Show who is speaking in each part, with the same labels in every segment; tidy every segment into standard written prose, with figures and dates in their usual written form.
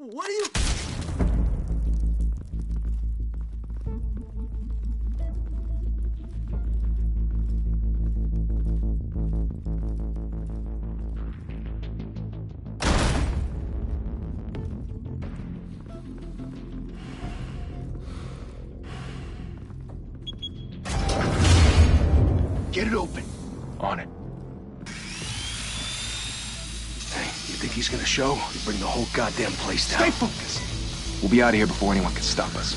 Speaker 1: What are you...
Speaker 2: Get it open.
Speaker 3: On it.
Speaker 2: Hey, you think he's gonna show? Bring the whole goddamn place down.
Speaker 3: Stay focused. We'll be out of here before anyone can stop us.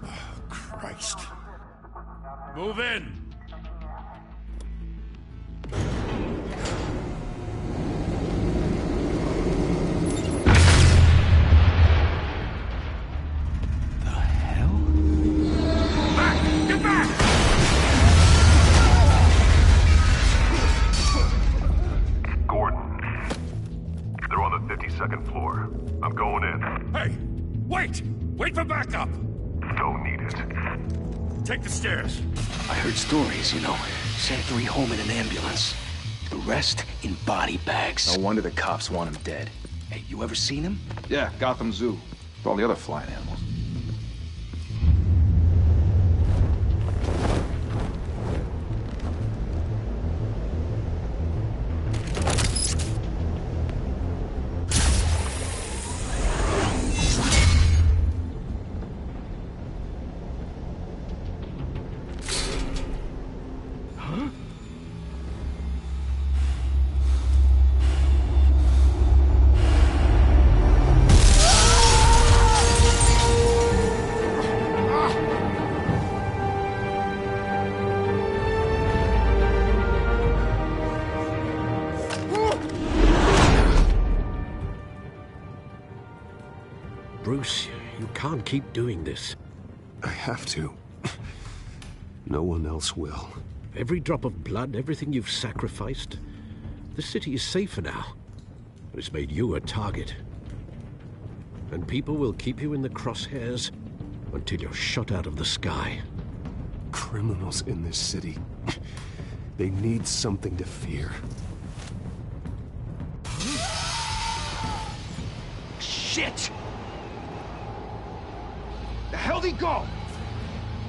Speaker 2: Oh, Christ.
Speaker 4: Move in.
Speaker 5: Second floor. I'm going in.
Speaker 4: Hey! Wait! Wait for backup!
Speaker 5: Don't need it.
Speaker 4: Take the stairs.
Speaker 2: I heard stories, you know. Sent 3 home in an ambulance. The rest in body bags.
Speaker 3: No wonder the cops want him dead.
Speaker 2: Hey, you ever seen him?
Speaker 3: Yeah, Gotham Zoo. With all the other flying animals.
Speaker 6: Bruce, you can't keep doing this.
Speaker 7: I have to. No one else will.
Speaker 6: Every drop of blood, everything you've sacrificed. The city is safer now. But it's made you a target. And people will keep you in the crosshairs until you're shot out of the sky.
Speaker 7: Criminals in this city. They need something to fear.
Speaker 2: Shit!
Speaker 3: The hell'd he go?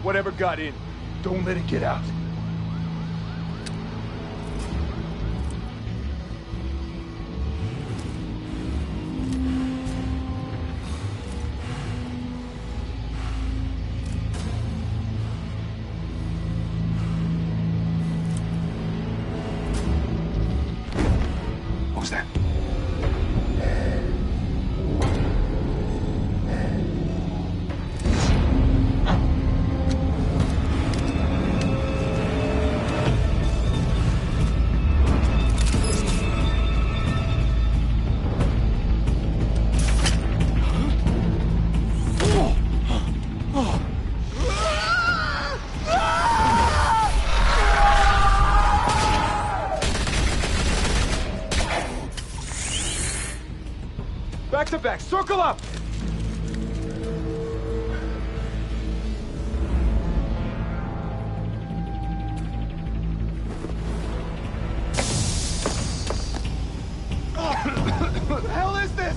Speaker 3: Whatever got in, don't let it get out. What was that? Back to back, circle up! What the hell is this?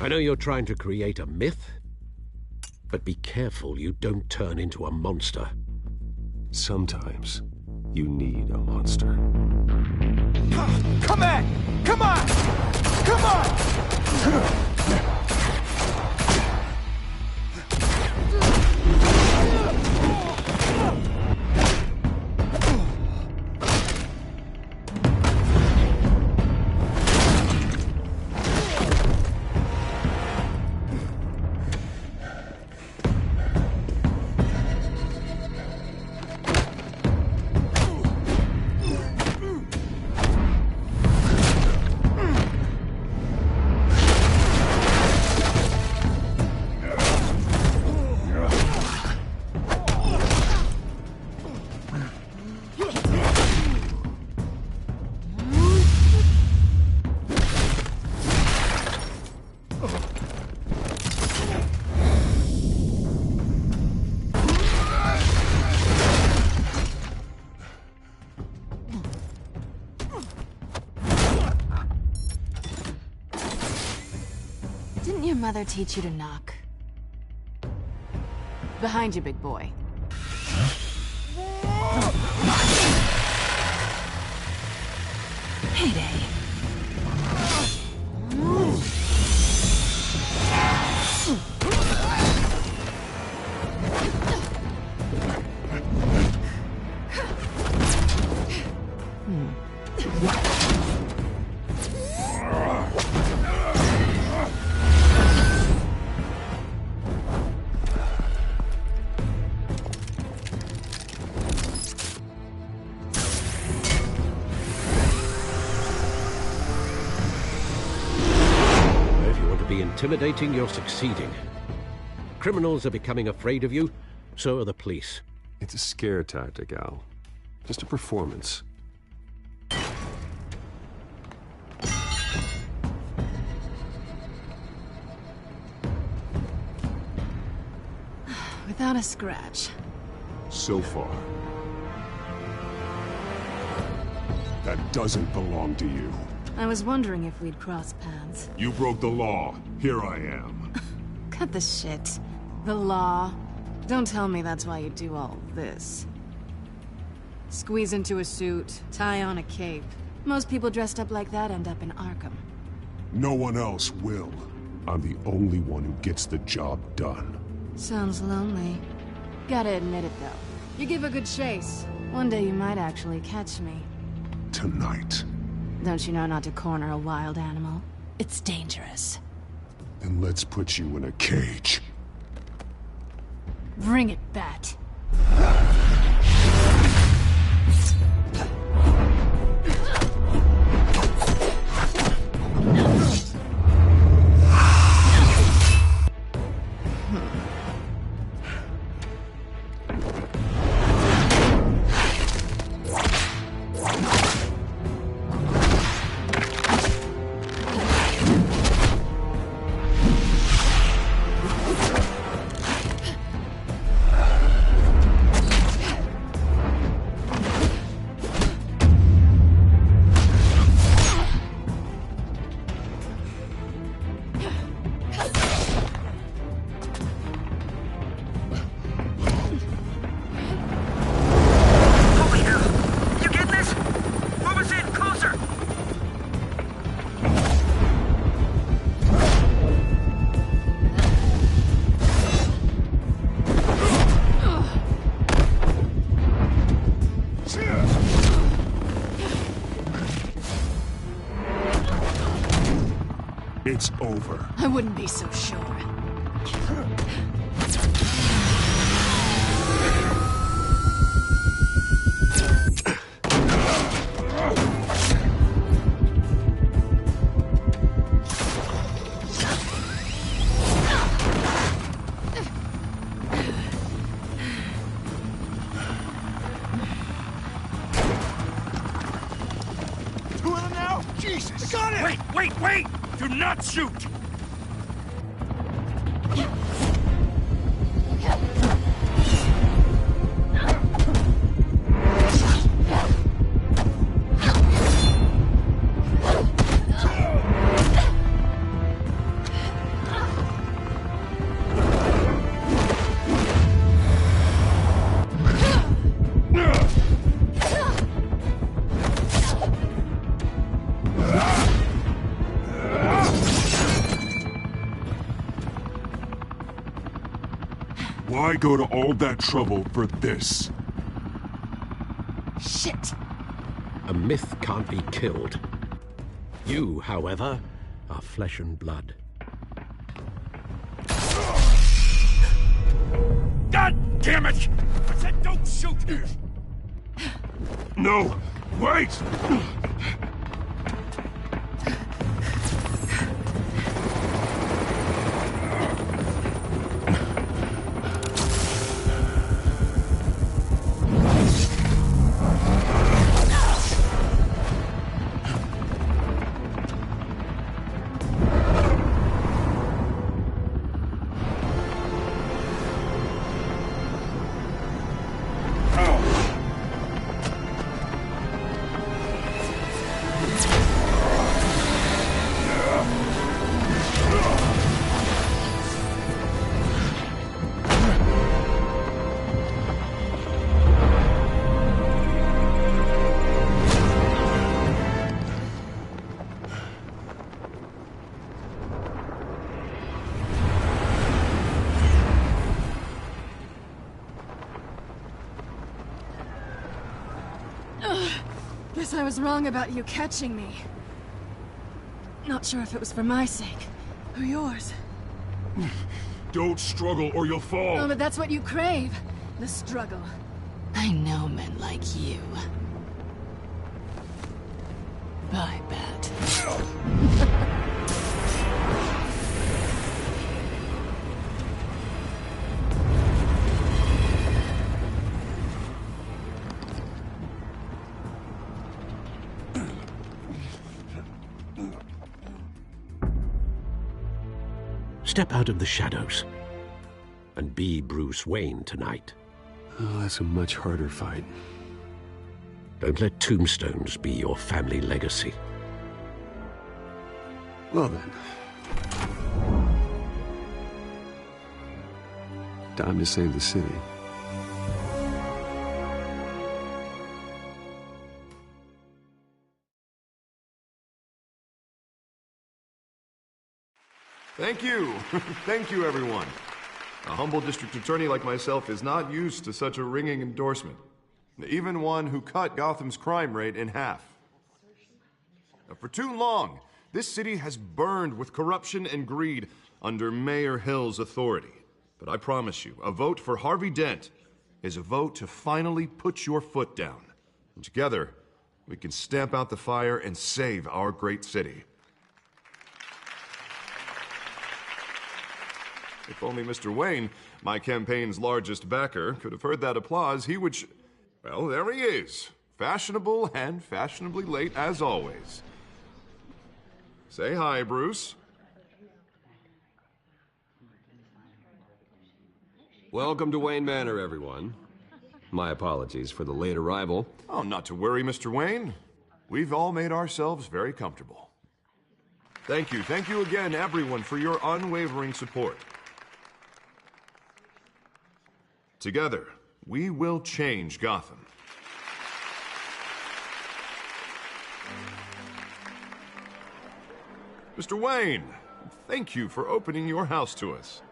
Speaker 6: I know you're trying to create a myth, but be careful you don't turn into a monster.
Speaker 7: Sometimes you need a monster.
Speaker 3: Come on! Come on! Come on!
Speaker 1: your mother teach you to knock? Behind you, big boy. Heyday.
Speaker 6: Intimidating, you're succeeding. Criminals are becoming afraid of you, so are the police.
Speaker 7: It's a scare tactic, Al. Just a performance.
Speaker 1: Without a scratch.
Speaker 7: So far. That doesn't belong to you.
Speaker 1: I was wondering if we'd cross paths.
Speaker 7: You broke the law. Here I am.
Speaker 1: Cut the shit. The law. Don't tell me that's why you do all this. Squeeze into a suit, tie on a cape. Most people dressed up like that end up in Arkham.
Speaker 7: No one else will. I'm the only one who gets the job done.
Speaker 1: Sounds lonely. Gotta admit it, though. You give a good chase. One day you might actually catch me.
Speaker 7: Tonight.
Speaker 1: Don't you know not to corner a wild animal? It's dangerous.
Speaker 7: Then let's put you in a cage.
Speaker 1: Bring it, Bat.
Speaker 7: It's over.
Speaker 1: I wouldn't be so sure.
Speaker 3: Two of them now? Jesus! Got it!
Speaker 4: Wait! Do not shoot!
Speaker 7: Why go to all that trouble for this?
Speaker 1: Shit!
Speaker 6: A myth can't be killed. You, however, are flesh and blood.
Speaker 4: God damn it! I said don't shoot!
Speaker 7: No! Wait!
Speaker 1: Guess I was wrong about you catching me. Not sure if it was for my sake, or yours.
Speaker 3: Don't struggle or you'll fall.
Speaker 1: Oh, but that's what you crave. The struggle. I know men like you. Bye, Bat.
Speaker 6: Step out of the shadows and be Bruce Wayne tonight.
Speaker 7: Oh, that's a much harder fight.
Speaker 6: Don't let tombstones be your family legacy.
Speaker 7: Well then. Time to save the city.
Speaker 8: Thank you. Thank you, everyone. A humble district attorney like myself is not used to such a ringing endorsement. Even one who cut Gotham's crime rate in half. For too long, this city has burned with corruption and greed under Mayor Hill's authority. But I promise you, a vote for Harvey Dent is a vote to finally put your foot down. And together, we can stamp out the fire and save our great city. If only Mr. Wayne, my campaign's largest backer, could have heard that applause, he would well, there he is. Fashionable and fashionably late as always. Say hi, Bruce.
Speaker 7: Welcome to Wayne Manor, everyone. My apologies for the late arrival.
Speaker 8: Oh, not to worry, Mr. Wayne. We've all made ourselves very comfortable. Thank you again, everyone, for your unwavering support. Together, we will change Gotham. Mr. Wayne, thank you for opening your house to us.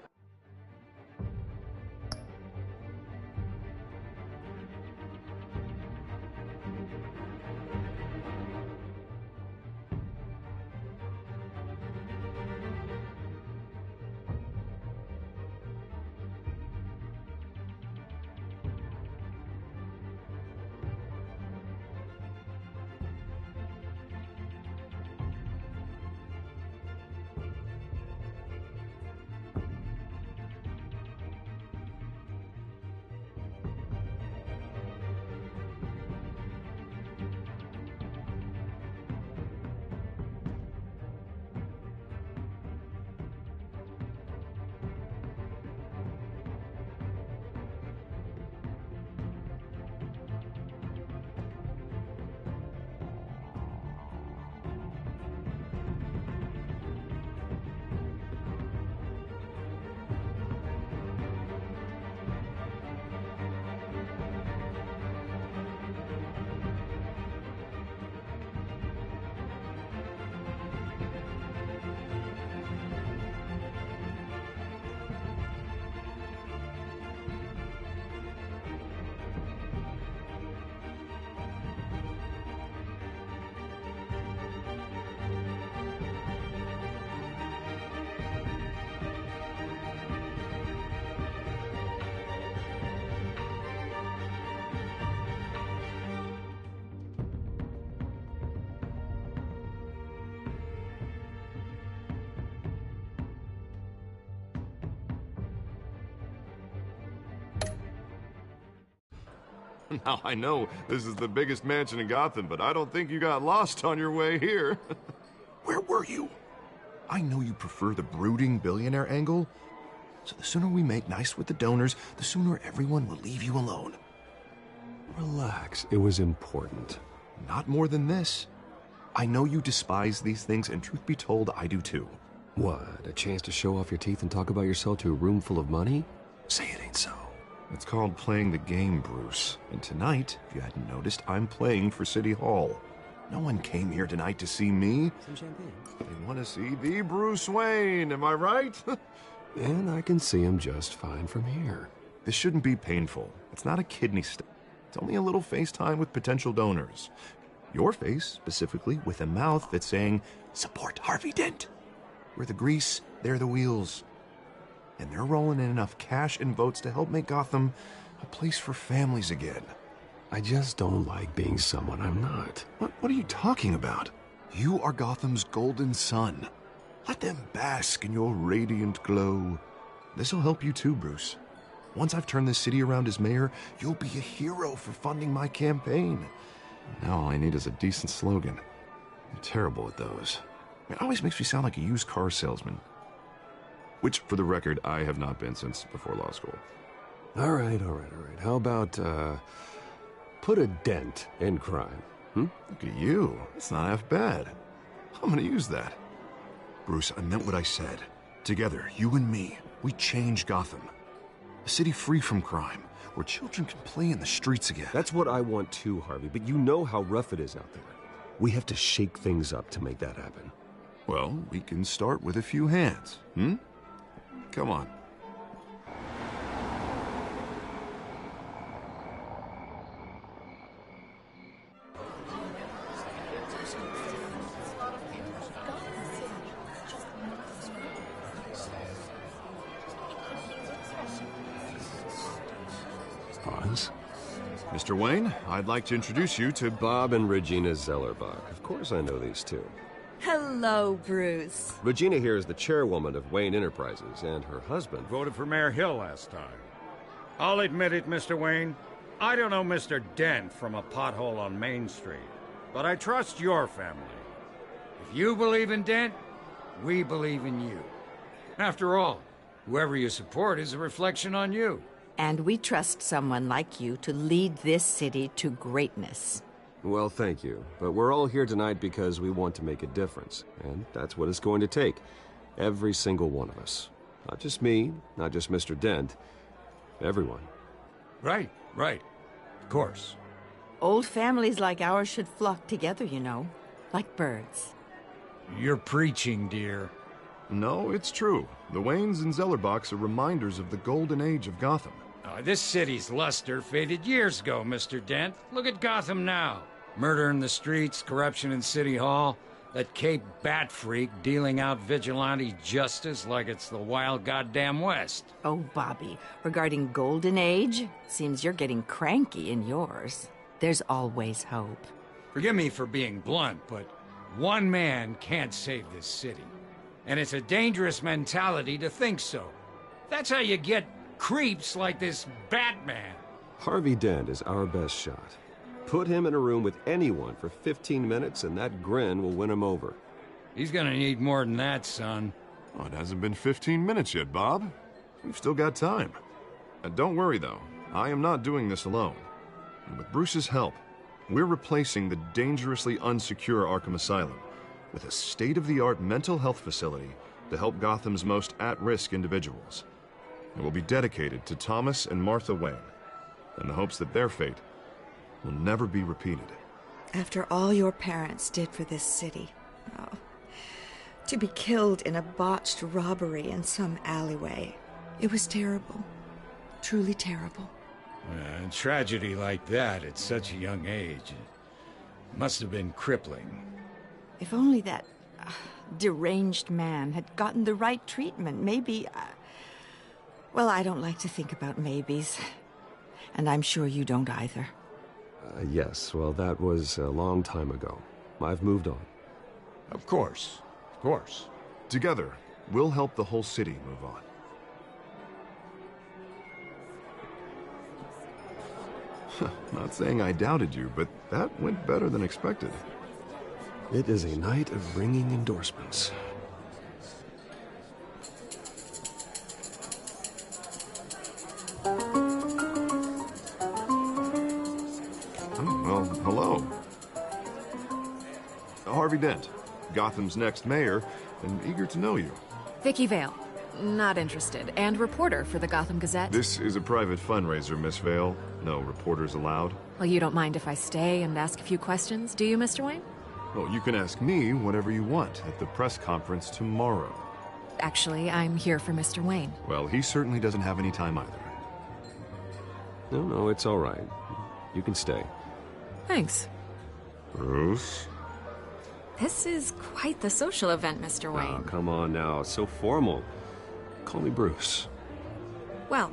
Speaker 8: Now, I know this is the biggest mansion in Gotham, but I don't think you got lost on your way here. Where were you? I know you prefer the brooding billionaire angle, so the sooner we make nice with the donors, the sooner everyone will leave you alone.
Speaker 7: Relax, it was important.
Speaker 8: Not more than this. I know you despise these things, and truth be told, I do too.
Speaker 7: What, a chance to show off your teeth and talk about yourself to a room full of money? Say it ain't so.
Speaker 8: It's called playing the game, Bruce. And tonight, if you hadn't noticed, I'm playing for City Hall. No one came here tonight to see me.
Speaker 7: Some champagne.
Speaker 8: They want to see the Bruce Wayne, am I right?
Speaker 7: And I can see him just fine from here.
Speaker 8: This shouldn't be painful. It's not a kidney stone. It's only a little FaceTime with potential donors. Your face, specifically, with a mouth that's saying, "Support Harvey Dent." We're the grease, they're the wheels. And they're rolling in enough cash and votes to help make Gotham a place for families again.
Speaker 7: I just don't like being someone I'm not.
Speaker 8: What are you talking about? You are Gotham's golden sun. Let them bask in your radiant glow. This'll help you too, Bruce. Once I've turned this city around as mayor, you'll be a hero for funding my campaign. Now all I need is a decent slogan. I'm terrible at those. It always makes me sound like a used car salesman. Which, for the record, I have not been since before law school.
Speaker 7: All right. How about, put a dent in crime?
Speaker 8: Look at you. It's not half bad. I'm gonna use that. Bruce, I meant what I said. Together, you and me, we change Gotham. A city free from crime, where children can play in the streets again.
Speaker 7: That's what I want too, Harvey, but you know how rough it is out there. We have to shake things up to make that happen.
Speaker 8: Well, we can start with a few hands, Come on.
Speaker 7: Bonds?
Speaker 8: Mr. Wayne, I'd like to introduce you to
Speaker 7: Bob and Regina Zellerbach. Of course I know these two.
Speaker 9: Hello, Bruce.
Speaker 7: Regina here is the chairwoman of Wayne Enterprises, and her husband...
Speaker 4: Voted for Mayor Hill last time. I'll admit it, Mr. Wayne. I don't know Mr. Dent from a pothole on Main Street, but I trust your family. If you believe in Dent, we believe in you. After all, whoever you support is a reflection on you.
Speaker 9: And we trust someone like you to lead this city to greatness.
Speaker 7: Well, thank you. But we're all here tonight because we want to make a difference. And that's what it's going to take. Every single one of us. Not just me, not just Mr. Dent. Everyone.
Speaker 4: Right. Of course.
Speaker 9: Old families like ours should flock together, you know. Like birds.
Speaker 4: You're preaching, dear.
Speaker 8: No, it's true. The Waynes and Zellerbachs are reminders of the golden age of Gotham.
Speaker 4: This city's luster faded years ago, Mr. Dent. Look at Gotham now. Murder in the streets, corruption in City Hall, that Cape Bat freak dealing out vigilante justice like it's the wild goddamn West.
Speaker 9: Oh, Bobby, regarding Golden Age, seems you're getting cranky in yours. There's always hope.
Speaker 4: Forgive me for being blunt, but one man can't save this city. And it's a dangerous mentality to think so. That's how you get creeps like this Batman.
Speaker 7: Harvey Dent is our best shot. Put him in a room with anyone for 15 minutes and that grin will win him over.
Speaker 4: He's gonna need more than that, son.
Speaker 8: Oh, it hasn't been 15 minutes yet, Bob. We've still got time. And don't worry, though. I am not doing this alone. And with Bruce's help, we're replacing the dangerously unsecure Arkham Asylum with a state-of-the-art mental health facility to help Gotham's most at-risk individuals. It will be dedicated to Thomas and Martha Wayne, in the hopes that their fate will never be repeated.
Speaker 10: After all your parents did for this city, to be killed in a botched robbery in some alleyway, it was terrible. Truly terrible.
Speaker 4: A tragedy like that at such a young age must have been crippling.
Speaker 9: If only that deranged man had gotten the right treatment, maybe... well, I don't like to think about maybes. And I'm sure you don't either.
Speaker 7: Yes, well, that was a long time ago. I've moved on.
Speaker 4: Of course.
Speaker 8: Together, we'll help the whole city move on. Not saying I doubted you, but that went better than expected.
Speaker 7: It is a night of ringing endorsements.
Speaker 8: Well, hello. Harvey Dent, Gotham's next mayor, and eager to know you.
Speaker 1: Vicky Vale. Not interested. And reporter for the Gotham Gazette.
Speaker 8: This is a private fundraiser, Miss Vale. No reporters allowed.
Speaker 1: Well, you don't mind if I stay and ask a few questions, do you, Mr. Wayne?
Speaker 8: Well, you can ask me whatever you want at the press conference tomorrow.
Speaker 1: Actually, I'm here for Mr. Wayne.
Speaker 8: Well, he certainly doesn't have any time either.
Speaker 7: No, it's all right. You can stay.
Speaker 1: Thanks.
Speaker 7: Bruce?
Speaker 11: This is quite the social event, Mr. Wayne.
Speaker 7: Oh, come on now. It's so formal. Call me Bruce.
Speaker 11: Well,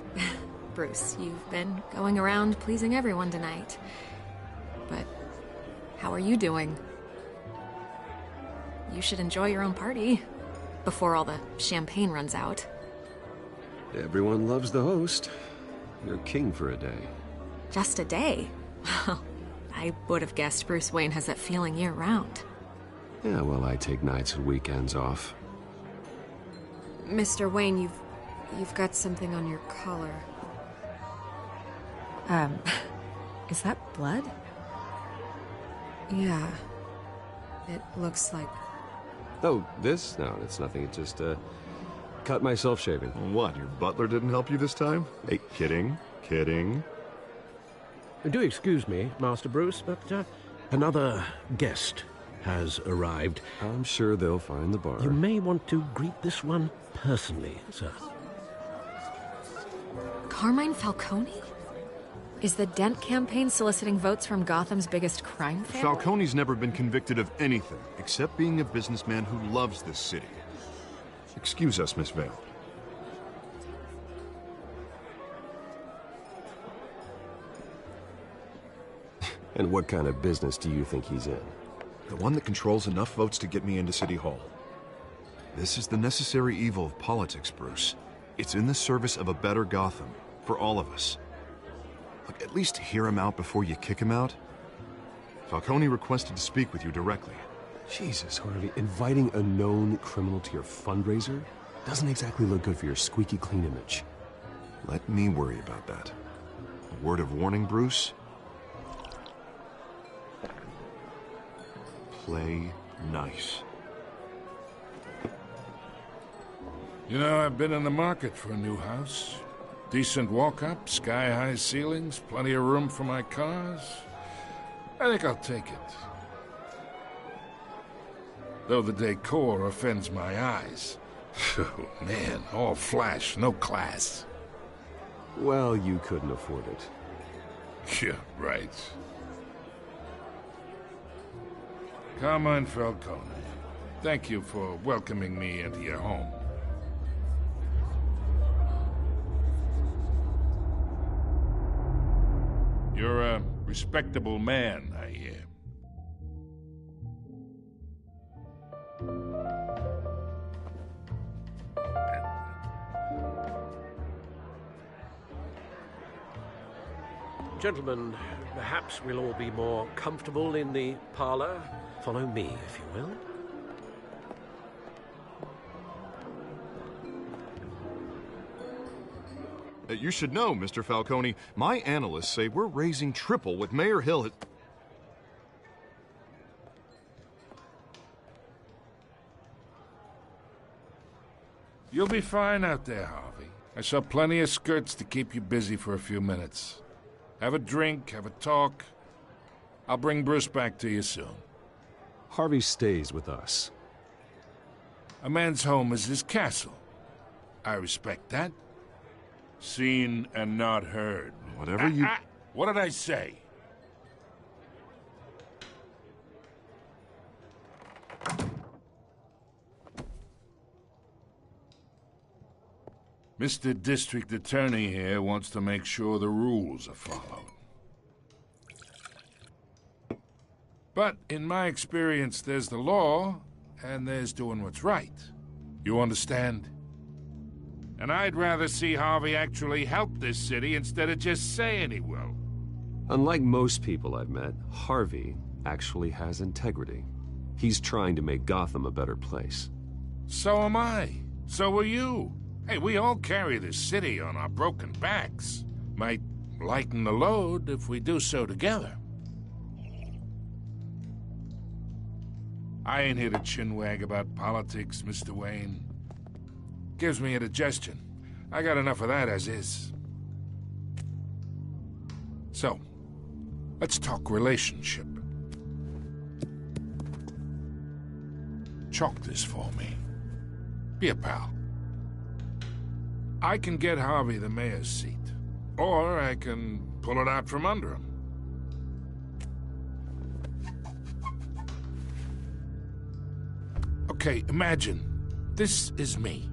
Speaker 11: Bruce, you've been going around pleasing everyone tonight. But how are you doing? You should enjoy your own party before all the champagne runs out.
Speaker 7: Everyone loves the host. You're king for a day.
Speaker 11: Just a day? Well, I would have guessed Bruce Wayne has that feeling year-round.
Speaker 7: Yeah, well, I take nights and weekends off.
Speaker 11: Mr. Wayne, you've got something on your collar. Is that blood? Yeah. It looks like...
Speaker 7: Oh, this? No, it's nothing. It just, cut myself shaving.
Speaker 8: What, your butler didn't help you this time? Hey, kidding. Kidding.
Speaker 6: Do excuse me, Master Bruce, but another guest has arrived.
Speaker 7: I'm sure they'll find the bar.
Speaker 6: You may want to greet this one personally, sir.
Speaker 11: Carmine Falcone? Is the Dent campaign soliciting votes from Gotham's biggest crime family?
Speaker 8: Falcone's never been convicted of anything, except being a businessman who loves this city. Excuse us, Miss Vale.
Speaker 7: And what kind of business do you think he's in?
Speaker 8: The one that controls enough votes to get me into City Hall. This is the necessary evil of politics, Bruce. It's in the service of a better Gotham, for all of us. Look, at least hear him out before you kick him out. Falcone requested to speak with you directly.
Speaker 7: Jesus, Harvey, inviting a known criminal to your fundraiser doesn't exactly look good for your squeaky clean image.
Speaker 8: Let me worry about that. A word of warning, Bruce. Play nice.
Speaker 12: You know, I've been in the market for a new house. Decent walk-up, sky-high ceilings, plenty of room for my cars. I think I'll take it. Though the decor offends my eyes. Oh, man, all flash, no class.
Speaker 7: Well, you couldn't afford it.
Speaker 12: Yeah, right. Carmine Falcone, thank you for welcoming me into your home. You're a respectable man, I hear.
Speaker 6: Gentlemen, perhaps we'll all be more comfortable in the parlor. Follow me, if you will.
Speaker 8: You should know, Mr. Falcone, my analysts say we're raising triple with Mayor Hill.
Speaker 12: You'll be fine out there, Harvey. I saw plenty of skirts to keep you busy for a few minutes. Have a drink, have a talk. I'll bring Bruce back to you soon.
Speaker 7: Harvey stays with us.
Speaker 12: A man's home is his castle. I respect that. Seen and not heard.
Speaker 8: Whatever you...
Speaker 12: What did I say? Mr. District Attorney here wants to make sure the rules are followed. But in my experience, there's the law, and there's doing what's right. You understand? And I'd rather see Harvey actually help this city instead of just saying he will.
Speaker 7: Unlike most people I've met, Harvey actually has integrity. He's trying to make Gotham a better place.
Speaker 12: So am I. So are you. Hey, we all carry this city on our broken backs. Might lighten the load if we do so together. I ain't here to chinwag about politics, Mr. Wayne. Gives me indigestion. I got enough of that as is. So, let's talk relationship. Chalk this for me. Be a pal. I can get Harvey the mayor's seat, or I can pull it out from under him. Okay, imagine. This is me.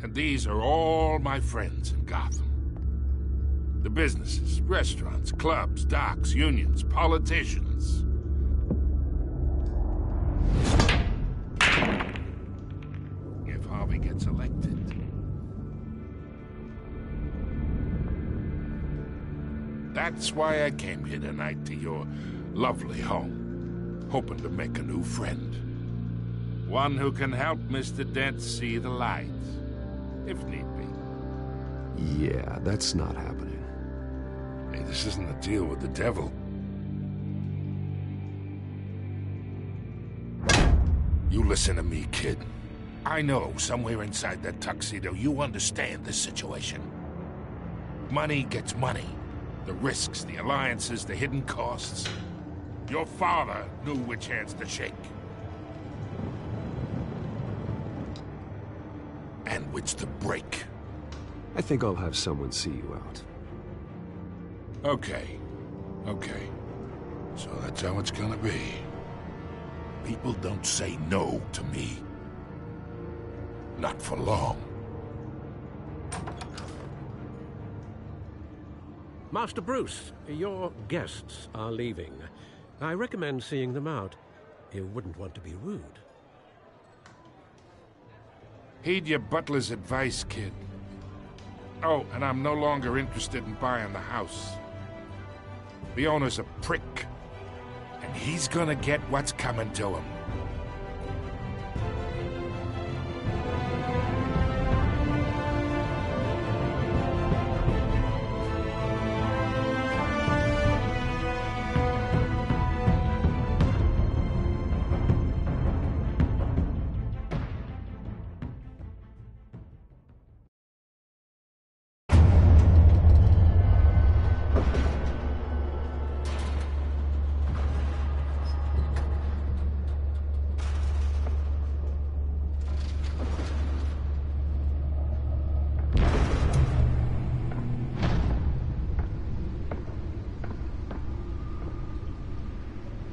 Speaker 12: And these are all my friends in Gotham. The businesses, restaurants, clubs, docks, unions, politicians. If Harvey gets elected. That's why I came here tonight to your lovely home, hoping to make a new friend. One who can help Mr. Dent see the light, if need be.
Speaker 7: Yeah, that's not happening.
Speaker 12: Hey, this isn't a deal with the devil. You listen to me, kid. I know somewhere inside that tuxedo you understand this situation. Money gets money. The risks, the alliances, the hidden costs. Your father knew which hands to shake. And which to break.
Speaker 7: I think I'll have someone see you out.
Speaker 12: Okay. So that's how it's gonna be. People don't say no to me. Not for long.
Speaker 6: Master Bruce, your guests are leaving. I recommend seeing them out. You wouldn't want to be rude.
Speaker 12: Heed your butler's advice, kid. Oh, and I'm no longer interested in buying the house. The owner's a prick. And he's gonna get what's coming to him.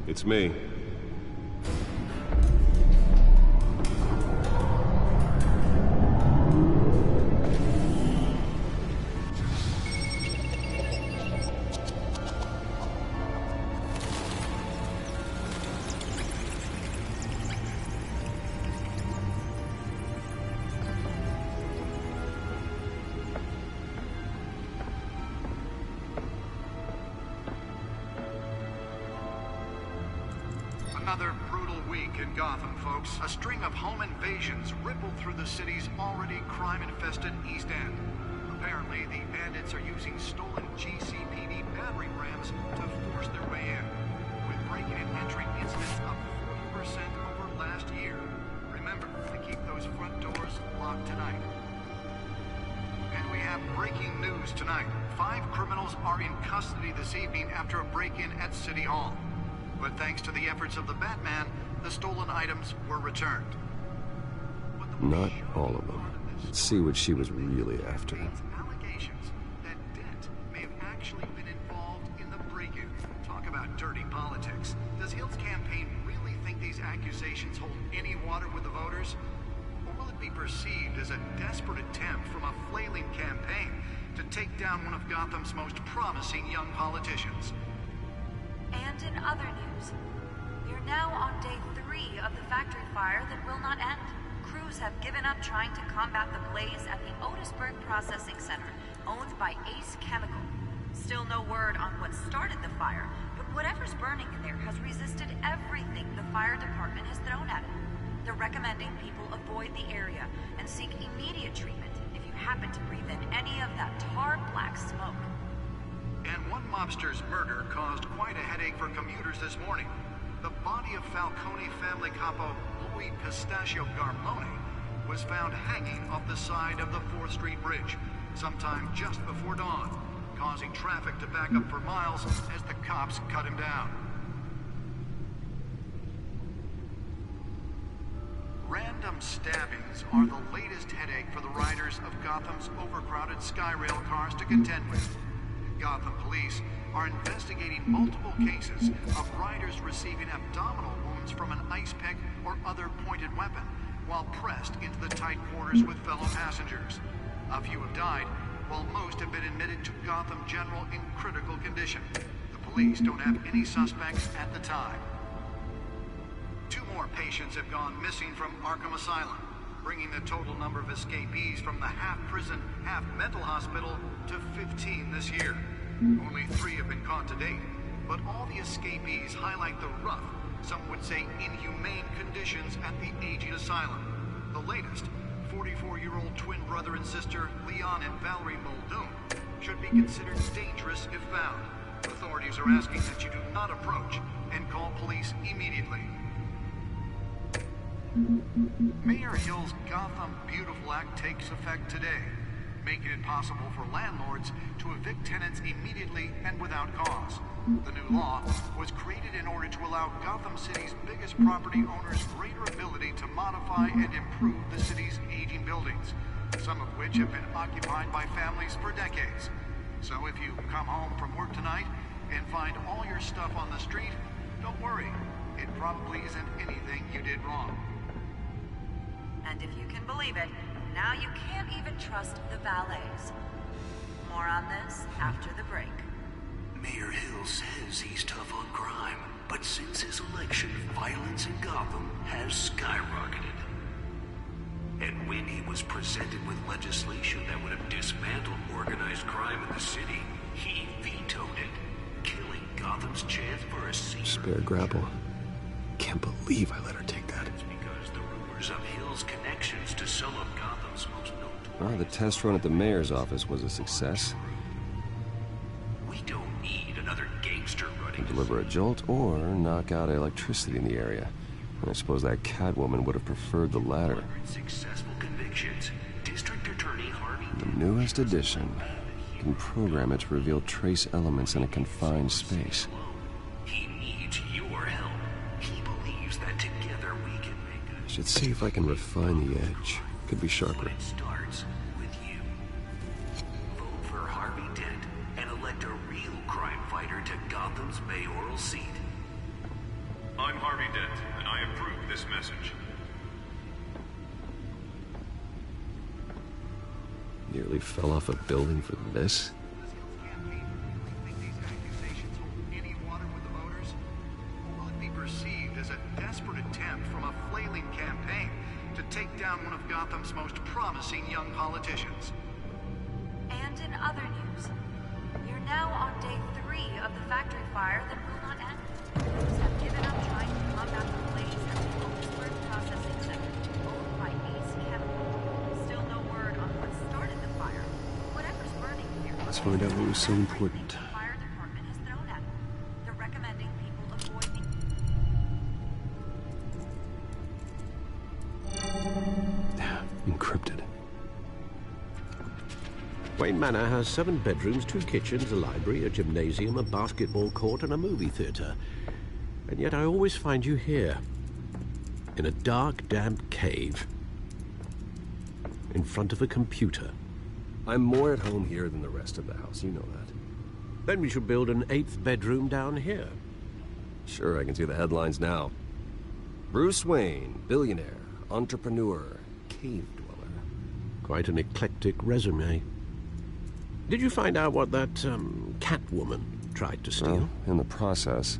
Speaker 7: It's me.
Speaker 13: Another brutal week in Gotham, folks. A string of home invasions rippled through the city's already crime-infested East End. Apparently, the bandits are using stolen GCPD battering rams to force their way in, with break-in and entry incidents up 40% over last year. Remember to keep those front doors locked tonight. And we have breaking news tonight. 5 criminals are in custody this evening after a break-in at City Hall. But thanks to the efforts of the Batman, the stolen items were returned.
Speaker 7: Not all of them. Let's see what she was really after.
Speaker 13: Allegations that Dent may have actually been involved in the break-in. Talk about dirty politics. Does Hill's campaign really think these accusations hold any water with the voters? Or will it be perceived as a desperate attempt from a flailing campaign to take down one of Gotham's most promising young politicians?
Speaker 14: And in other news, we are now on day 3 of the factory fire that will not end. Crews have given up trying to combat the blaze at the Otisburg Processing Center, owned by Ace Chemical. Still no word on what started the fire, but whatever's burning in there has resisted everything the fire department has thrown at it. They're recommending people avoid the area and seek immediate treatment if you happen to breathe in any of that tar black smoke.
Speaker 13: And one mobster's murder caused quite a headache for commuters this morning. The body of Falcone family capo Louis Pistachio Garmone was found hanging off the side of the 4th Street Bridge sometime just before dawn, causing traffic to back up for miles as the cops cut him down. Random stabbings are the latest headache for the riders of Gotham's overcrowded Skyrail cars to contend with. Gotham police are investigating multiple cases of riders receiving abdominal wounds from an ice pick or other pointed pointed weapon while pressed into the tight quarters with fellow passengers. A few have died, while most have been admitted to Gotham General in critical condition. The police don't have any suspects at the time. 2 more patients have gone missing from Arkham Asylum, bringing the total number of escapees from the half-prison, half-mental hospital to 15 this year. Only 3 have been caught to date, but all the escapees highlight the rough, some would say inhumane conditions at the aging asylum. The latest, 44-year-old twin brother and sister Leon and Valerie Muldoon, should be considered dangerous if found. Authorities are asking that you do not approach and call police immediately. Mayor Hill's Gotham Beautiful Act takes effect today, making it possible for landlords to evict tenants immediately and without cause. The new law was created in order to allow Gotham City's biggest property owners greater ability to modify and improve the city's aging buildings, some of which have been occupied by families for decades. So if you come home from work tonight and find all your stuff on the street, don't worry. It probably isn't anything you did wrong.
Speaker 14: And if you can believe it, now you can't even trust the valets. More on this after the break.
Speaker 2: Mayor Hill says he's tough on crime, but since his election, violence in Gotham has skyrocketed. And when he was presented with legislation that would have dismantled organized crime in the city, he vetoed it, killing Gotham's chance for a safer
Speaker 7: Spare grapple. Can't believe I let her take that.
Speaker 2: It's because the rumors of Hill's connections to some of Gotham's most notorious...
Speaker 7: Well, the test run at the mayor's office was a success.
Speaker 2: We don't need another gangster running...
Speaker 7: Deliver a jolt or knock out electricity in the area. I suppose that Catwoman would have preferred the latter.
Speaker 2: Successful convictions. District Attorney Harvey...
Speaker 7: The newest edition can program it to reveal trace elements in a confined space.
Speaker 2: He needs your help. He believes that together we can make a...
Speaker 7: Should see if I can refine the edge. Could be sharper.
Speaker 2: It starts with you. Vote for Harvey Dent and elect a real crime fighter to Gotham's mayoral seat.
Speaker 15: I'm Harvey Dent, and I approve this message.
Speaker 7: Nearly fell off a building for this?
Speaker 13: Will it be perceived as a desperate attempt from a flailing campaign to take down one of Gotham's most promising young politicians?
Speaker 14: And in other news, you're now on day 3 of the factory fire that will not end. Crews have given up trying to combat the blaze at the Otisburg Processing Center, owned by AC Chemical. Still no word on what started the fire. Whatever's burning here.
Speaker 7: Let's find out what was so important.
Speaker 14: The fire department has thrown at them. They're recommending people avoid
Speaker 7: Encrypted.
Speaker 6: Wayne Manor has 7 bedrooms, 2 kitchens, a library, a gymnasium, a basketball court, and a movie theater. And yet I always find you here, in a dark, damp cave, in front of a computer.
Speaker 7: I'm more at home here than the rest of the house, you know that.
Speaker 6: Then we should build an 8th bedroom down here.
Speaker 7: Sure, I can see the headlines now. Bruce Wayne, billionaire, entrepreneur, cave dweller.
Speaker 6: Quite an eclectic resume. Did you find out what that, Catwoman tried to steal?
Speaker 7: Well, in the process.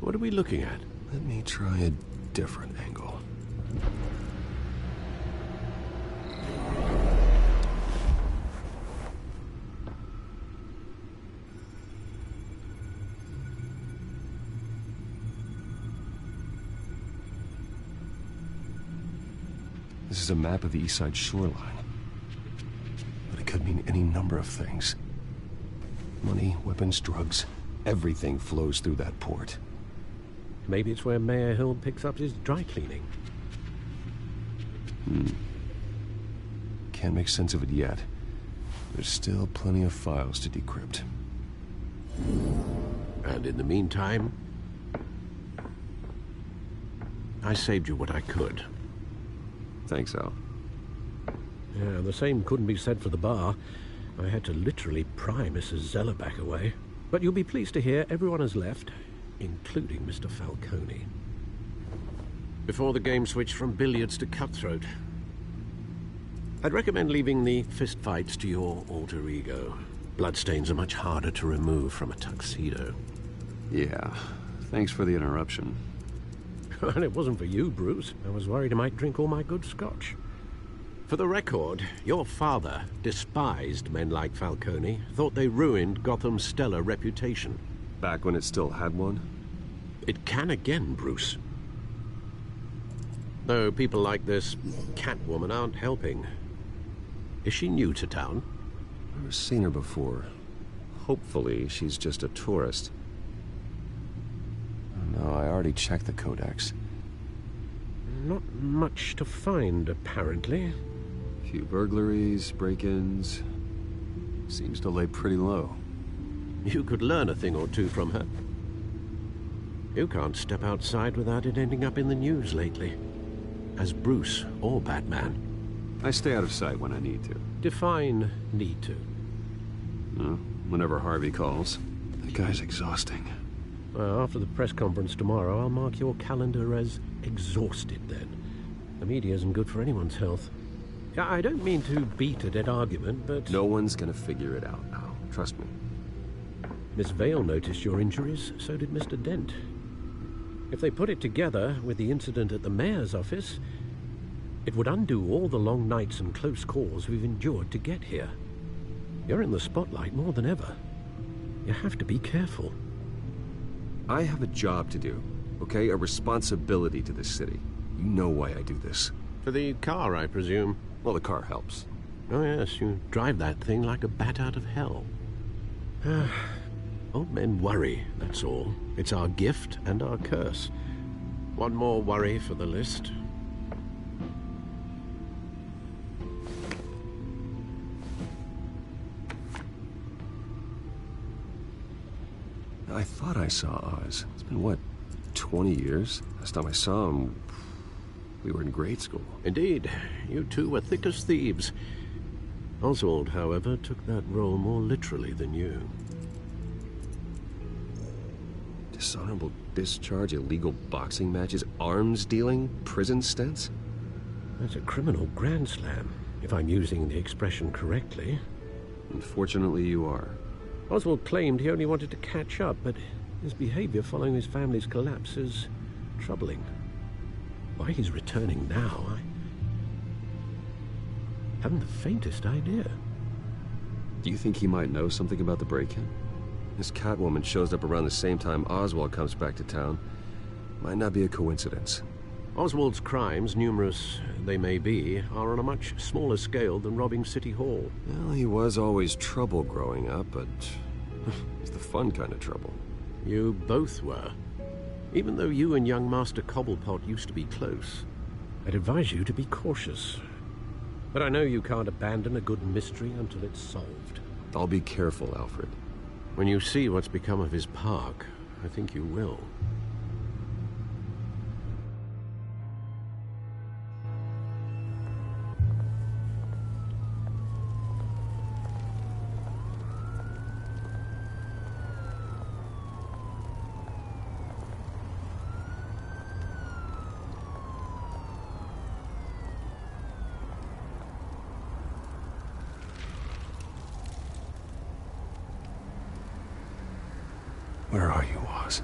Speaker 6: What are we looking at?
Speaker 7: Let me try a different angle. This is a map of the East Side shoreline. But it could mean any number of things. Money, weapons, drugs, everything flows through that port.
Speaker 6: Maybe it's where Mayor Hill picks up his dry cleaning.
Speaker 7: Can't make sense of it yet. There's still plenty of files to decrypt.
Speaker 6: And in the meantime, I saved you what I could.
Speaker 7: Thanks, Al.
Speaker 6: Yeah, the same couldn't be said for the bar. I had to literally pry Mrs. Zellerback away. But you'll be pleased to hear everyone has left, including Mr. Falcone. before the game switched from billiards to cutthroat. I'd recommend leaving the fistfights to your alter ego. Bloodstains are much harder to remove from a tuxedo.
Speaker 7: Yeah, thanks for the interruption.
Speaker 6: And it wasn't for you, Bruce. I was worried I might drink all my good scotch. For the record, your father despised men like Falcone, thought they ruined Gotham's stellar reputation.
Speaker 7: Back when it still had one?
Speaker 6: It can again, Bruce. Though people like this Catwoman aren't helping. Is she new to town?
Speaker 7: I've never seen her before. Hopefully, she's just a tourist. No, I already checked the codex.
Speaker 6: Not much to find, apparently.
Speaker 7: A few burglaries, break-ins. Seems to lay pretty low.
Speaker 6: You could learn a thing or two from her. You can't step outside without it ending up in the news lately. As Bruce or Batman.
Speaker 7: I stay out of sight when I need to.
Speaker 6: Define need to.
Speaker 7: Whenever Harvey calls. That guy's exhausting.
Speaker 6: Well, after the press conference tomorrow, I'll mark your calendar as exhausted then. The media isn't good for anyone's health. I don't mean to beat a dead argument, but...
Speaker 7: No one's gonna figure it out now. Trust me.
Speaker 6: Miss Vale noticed your injuries, so did Mr. Dent. If they put it together with the incident at the mayor's office, it would undo all the long nights and close calls we've endured to get here. You're in the spotlight more than ever. You have to be careful.
Speaker 7: I have a job to do, okay? A responsibility to this city. You know why I do this.
Speaker 6: For the car, I presume.
Speaker 7: Well, the car helps.
Speaker 6: Oh yes, you drive that thing like a bat out of hell. Old men worry, that's all. It's our gift and our curse. One more worry for the list.
Speaker 7: I thought I saw Oz. It's been, what, 20 years? Last time I saw him, we were in grade school.
Speaker 6: Indeed. You two were thick as thieves. Oswald, however, took that role more literally than you.
Speaker 7: Dishonorable discharge, illegal boxing matches, arms dealing, prison stints?
Speaker 6: That's a criminal grand slam, if I'm using the expression correctly.
Speaker 7: Unfortunately, you are.
Speaker 6: Oswald claimed he only wanted to catch up, but his behavior following his family's collapse is troubling. Why he's returning now, I haven't the faintest idea.
Speaker 7: Do you think he might know something about the break-in? This Catwoman shows up around the same time Oswald comes back to town. Might not be a coincidence.
Speaker 6: Oswald's crimes, numerous they may be, are on a much smaller scale than robbing City Hall.
Speaker 7: Well, he was always trouble growing up, but it's the fun kind of trouble.
Speaker 6: You both were. Even though you and young Master Cobblepot used to be close, I'd advise you to be cautious. But I know you can't abandon a good mystery until it's solved.
Speaker 7: I'll be careful, Alfred.
Speaker 6: When you see what's become of his park, I think you will.
Speaker 7: Where are you, Oz?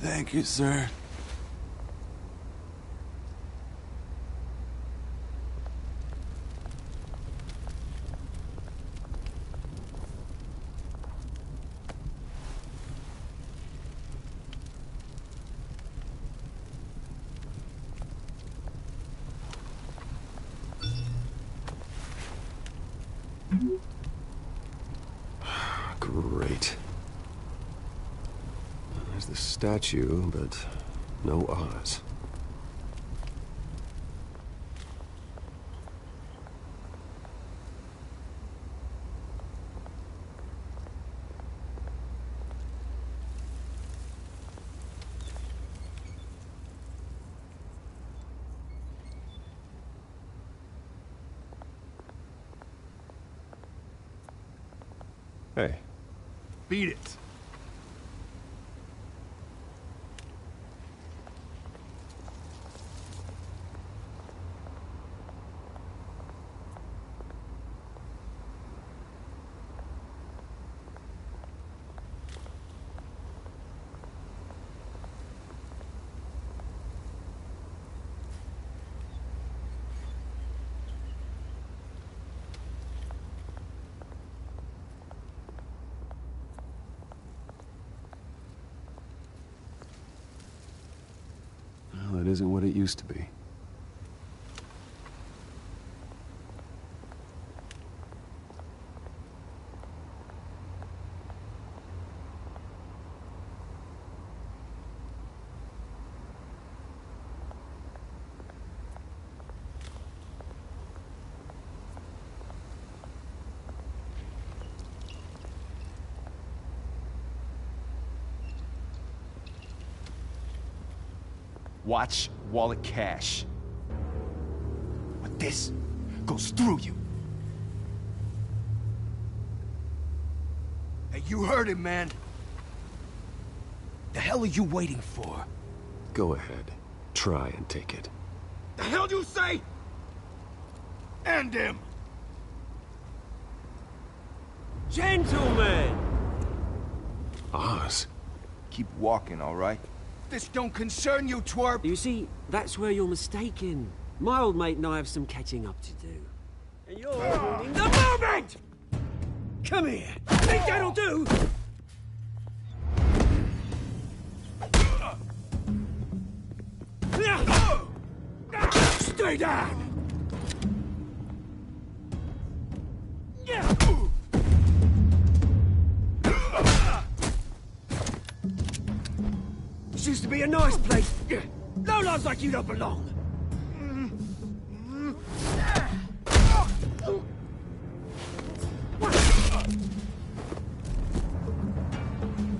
Speaker 16: Thank you, sir.
Speaker 7: Great. There's the statue, but no Oz. Hey.
Speaker 3: Beat it.
Speaker 7: Well, it isn't what it used to be.
Speaker 3: Watch wallet cash. But this goes through you. Hey, you heard him, man. The hell are you waiting for?
Speaker 7: Go ahead. Try and take it.
Speaker 3: The hell do you say? End him!
Speaker 17: Gentlemen!
Speaker 7: Oz.
Speaker 3: Keep walking, all right? This don't concern you, twerp!
Speaker 17: You see, that's where you're mistaken. My old mate and I have some catching up to do. And you're ruining the moment! Come here! Think that'll do?
Speaker 3: Stay down!
Speaker 17: This used to be a nice place. No lives like you don't belong.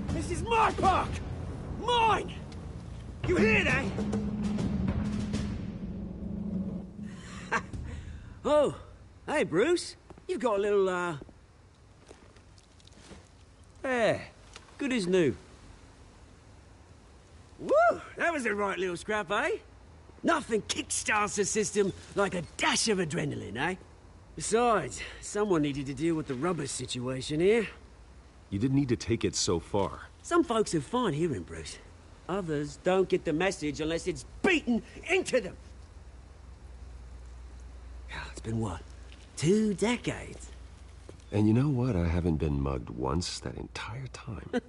Speaker 17: This is my park! Mine! You hear that? Oh, hey, Bruce. You've got a little, Yeah, good as new. Woo! That was a right little scrap, eh? Nothing kickstarts the system like a dash of adrenaline, eh? Besides, someone needed to deal with the rubber situation here.
Speaker 7: You didn't need to take it so far.
Speaker 17: Some folks are fine hearing, Bruce. Others don't get the message unless it's beaten into them. It's been, what, 2 decades?
Speaker 7: And you know what? I haven't been mugged once that entire time.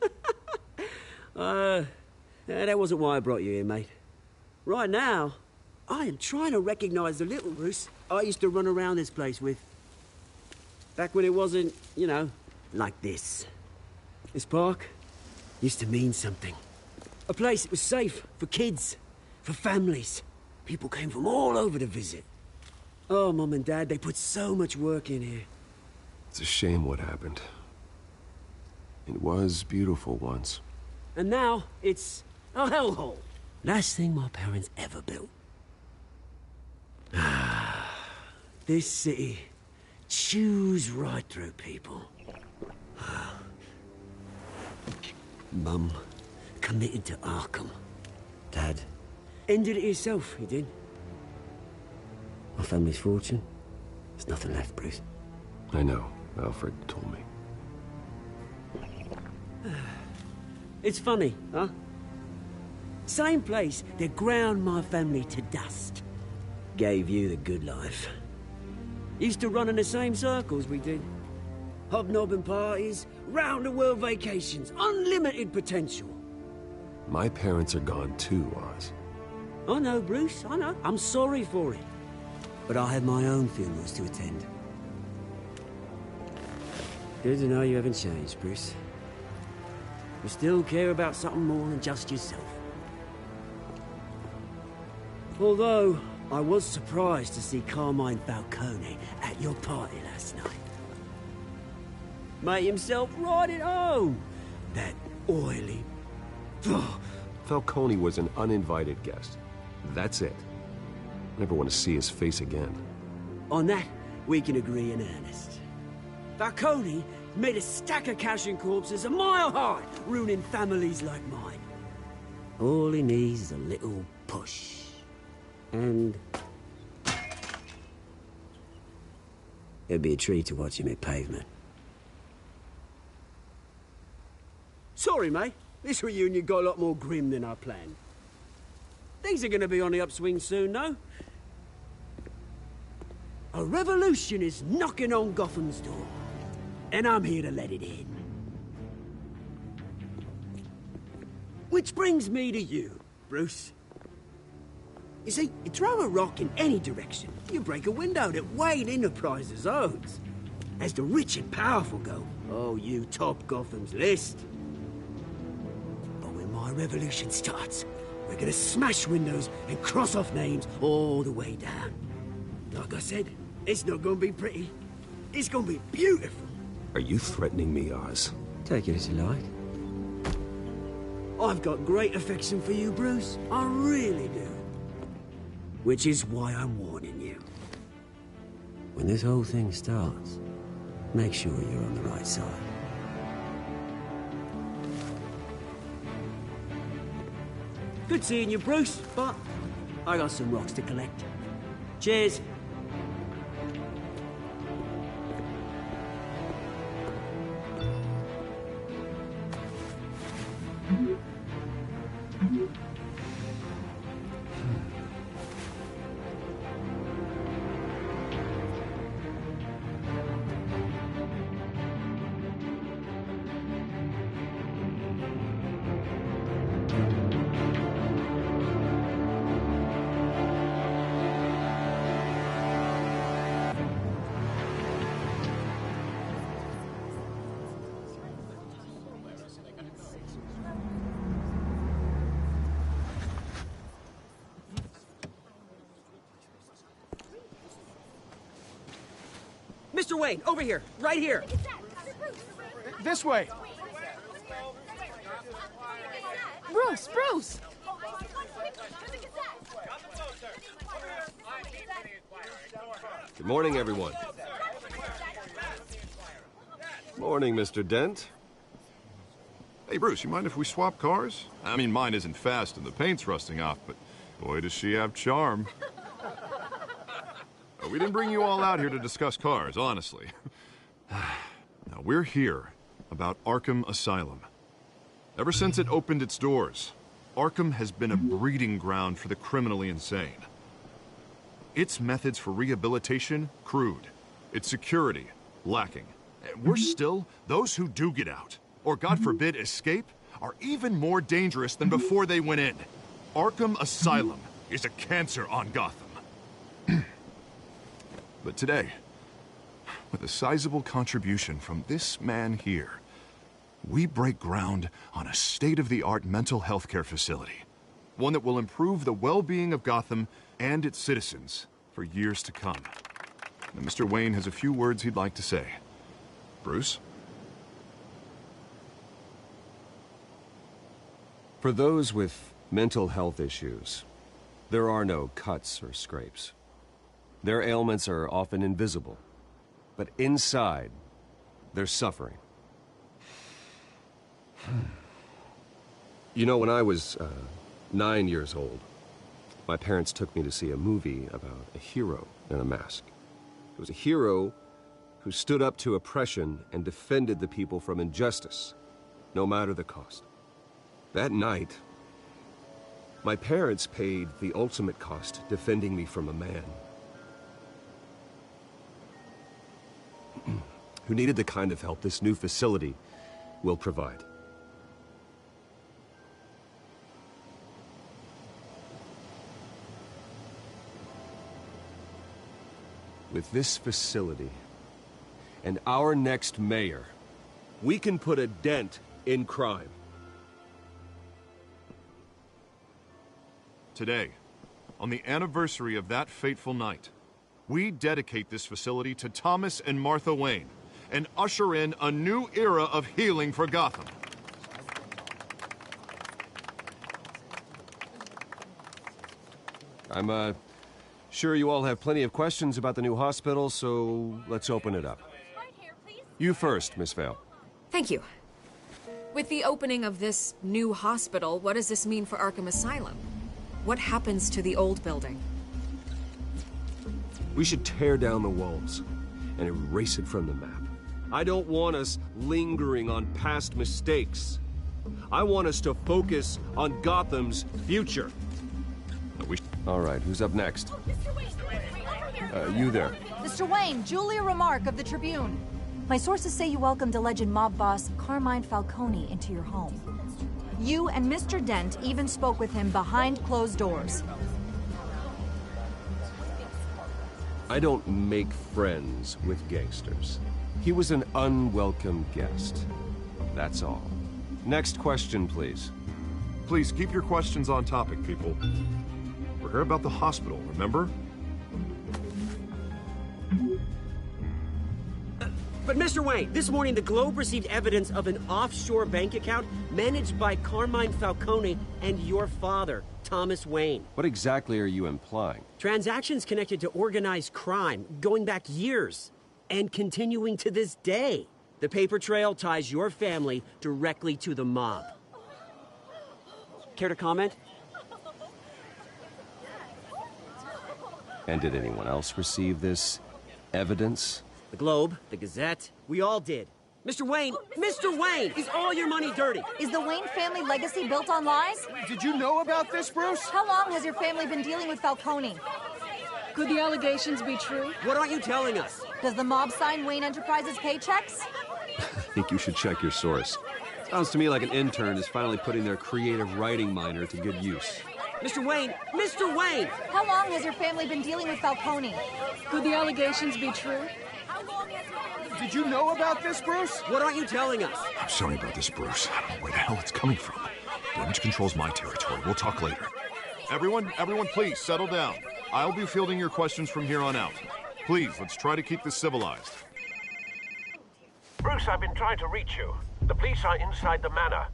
Speaker 17: That wasn't why I brought you here, mate. Right now, I am trying to recognize the little Bruce I used to run around this place with. Back when it wasn't, you know, like this. This park used to mean something. A place that was safe for kids, for families. People came from all over to visit. Oh, Mum and Dad, they put so much work in here.
Speaker 7: It's a shame what happened. It was beautiful once.
Speaker 17: And now, it's a hellhole. Last thing my parents ever built. This city chews right through people. Mum committed to Arkham. Dad ended it himself, he did. My family's fortune, there's nothing left, Bruce.
Speaker 7: I know. Alfred told me.
Speaker 17: It's funny, huh? Same place that ground my family to dust. Gave you the good life. Used to run in the same circles we did. Hobnobbing parties, round-the-world vacations, unlimited potential.
Speaker 7: My parents are gone too, Oz.
Speaker 17: I know, Bruce, I know. I'm sorry for it. But I have my own funerals to attend. Good to know you haven't changed, Bruce. You still care about something more than just yourself. Although, I was surprised to see Carmine Falcone at your party last night. Made himself right at home. That oily...
Speaker 7: Falcone was an uninvited guest. That's it. Never want to see his face again.
Speaker 17: On that, we can agree in earnest. Falcone made a stack of cash and corpses a mile high, ruining families like mine. All he needs is a little push. And... it'd be a treat to watch him hit pavement. Sorry, mate. This reunion got a lot more grim than I planned. Things are gonna be on the upswing soon, though. A revolution is knocking on Gotham's door. And I'm here to let it in. Which brings me to you, Bruce. You see, you throw a rock in any direction, you break a window that Wayne Enterprises owns. As the rich and powerful go, oh, you top Gotham's list. But when my revolution starts, we're gonna smash windows and cross off names all the way down. Like I said, it's not gonna be pretty. It's gonna be beautiful.
Speaker 7: Are you threatening me, Oz?
Speaker 17: Take it as you like. I've got great affection for you, Bruce. I really do. Which is why I'm warning you. When this whole thing starts, make sure you're on the right side. Good seeing you, Bruce, but I got some rocks to collect. Cheers. Mr. Wayne, over here, right here.
Speaker 3: This way.
Speaker 1: Bruce, Bruce!
Speaker 7: Good morning, everyone. Morning, Mr. Dent.
Speaker 8: Hey, Bruce, you mind if we swap cars? I mean, mine isn't fast and the paint's rusting off, but boy, does she have charm. We didn't bring you all out here to discuss cars, honestly. Now, we're here about Arkham Asylum. Ever since it opened its doors, Arkham has been a breeding ground for the criminally insane. Its methods for rehabilitation, crude. Its security, lacking. And worse still, those who do get out, or God forbid escape, are even more dangerous than before they went in. Arkham Asylum is a cancer on Gotham. But today, with a sizable contribution from this man here, we break ground on a state-of-the-art mental health care facility. One that will improve the well-being of Gotham and its citizens for years to come. And Mr. Wayne has a few words he'd like to say. Bruce?
Speaker 7: For those with mental health issues, there are no cuts or scrapes. Their ailments are often invisible, but inside, they're suffering. You know, when I was 9 years old, my parents took me to see a movie about a hero in a mask. It was a hero who stood up to oppression and defended the people from injustice, no matter the cost. That night, my parents paid the ultimate cost defending me from a man who needed the kind of help this new facility will provide. With this facility and our next mayor, we can put a dent in crime.
Speaker 8: Today, on the anniversary of that fateful night, we dedicate this facility to Thomas and Martha Wayne and usher in a new era of healing for Gotham.
Speaker 7: I'm, sure you all have plenty of questions about the new hospital, so let's open it up. You first, Miss Vale.
Speaker 11: Thank you. With the opening of this new hospital, what does this mean for Arkham Asylum? What happens to the old building?
Speaker 7: We should tear down the walls and erase it from the map. I don't want us lingering on past mistakes. I want us to focus on Gotham's future. All right, who's up next? You there.
Speaker 18: Mr. Wayne, Julia Remark of the Tribune. My sources say you welcomed alleged mob boss Carmine Falcone into your home. You and Mr. Dent even spoke with him behind closed doors.
Speaker 7: I don't make friends with gangsters. He was an unwelcome guest. That's all. Next question, please.
Speaker 8: Please keep your questions on topic, people. We're here about the hospital, remember?
Speaker 17: But Mr. Wayne, this morning the Globe received evidence of an offshore bank account managed by Carmine Falcone and your father, Thomas Wayne.
Speaker 7: What exactly are you implying?
Speaker 17: Transactions connected to organized crime going back years and continuing to this day. The paper trail ties your family directly to the mob. Care to comment?
Speaker 7: And did anyone else receive this evidence?
Speaker 17: The Globe, the Gazette, we all did. Mr. Wayne, is all your money dirty?
Speaker 18: Is the Wayne family legacy built on lies?
Speaker 3: Did you know about this, Bruce?
Speaker 18: How long has your family been dealing with Falcone?
Speaker 1: Could the allegations be true?
Speaker 17: What aren't you telling us?
Speaker 18: Does the mob sign Wayne Enterprises paychecks?
Speaker 7: I think you should check your source. Sounds to me like an intern is finally putting their creative writing minor to good use.
Speaker 17: Mr. Wayne!
Speaker 18: How long has your family been dealing with Falcone?
Speaker 1: Could the allegations be true?
Speaker 3: Did you know about this, Bruce?
Speaker 17: What aren't you telling us?
Speaker 8: I'm sorry about this, Bruce. I don't know where the hell it's coming from. Damage control's my territory. We'll talk later. Everyone, please, settle down. I'll be fielding your questions from here on out. Please, let's try to keep this civilized.
Speaker 6: Bruce, I've been trying to reach you. The police are inside the manor.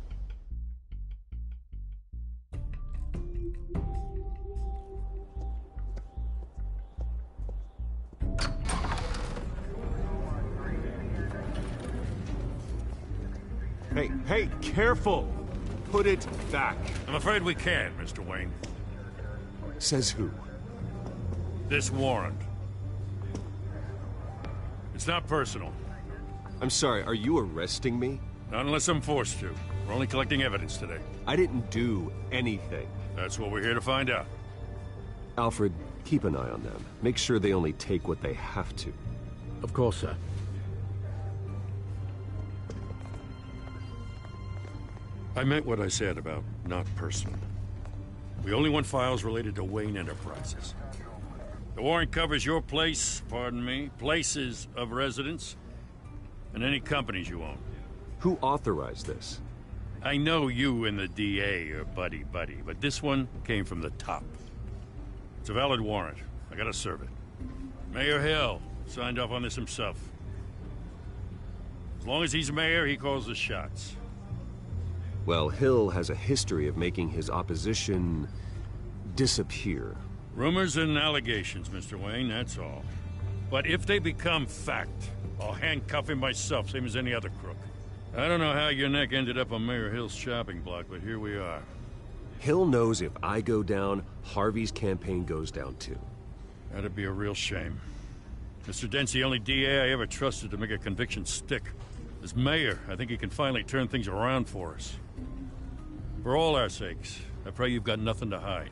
Speaker 7: Hey, careful! Put it back.
Speaker 4: I'm afraid we can't, Mr. Wayne.
Speaker 7: Says who?
Speaker 4: This warrant. It's not personal.
Speaker 7: I'm sorry, are you arresting me?
Speaker 4: Not unless I'm forced to. We're only collecting evidence today.
Speaker 7: I didn't do anything.
Speaker 4: That's what we're here to find out.
Speaker 7: Alfred, keep an eye on them. Make sure they only take what they have to.
Speaker 6: Of course, sir.
Speaker 4: I meant what I said about not personal. We only want files related to Wayne Enterprises. The warrant covers your places of residence, and any companies you own.
Speaker 7: Who authorized this?
Speaker 4: I know you and the DA are buddy-buddy, but this one came from the top. It's a valid warrant. I gotta serve it. Mayor Hill signed off on this himself. As long as he's mayor, he calls the shots.
Speaker 7: Well, Hill has a history of making his opposition disappear.
Speaker 4: Rumors and allegations, Mr. Wayne, that's all. But if they become fact, I'll handcuff him myself, same as any other crook. I don't know how your neck ended up on Mayor Hill's shopping block, but here we are.
Speaker 7: Hill knows if I go down, Harvey's campaign goes down too.
Speaker 4: That'd be a real shame. Mr. Dent's the only DA I ever trusted to make a conviction stick. As mayor, I think he can finally turn things around for us. For all our sakes, I pray you've got nothing to hide.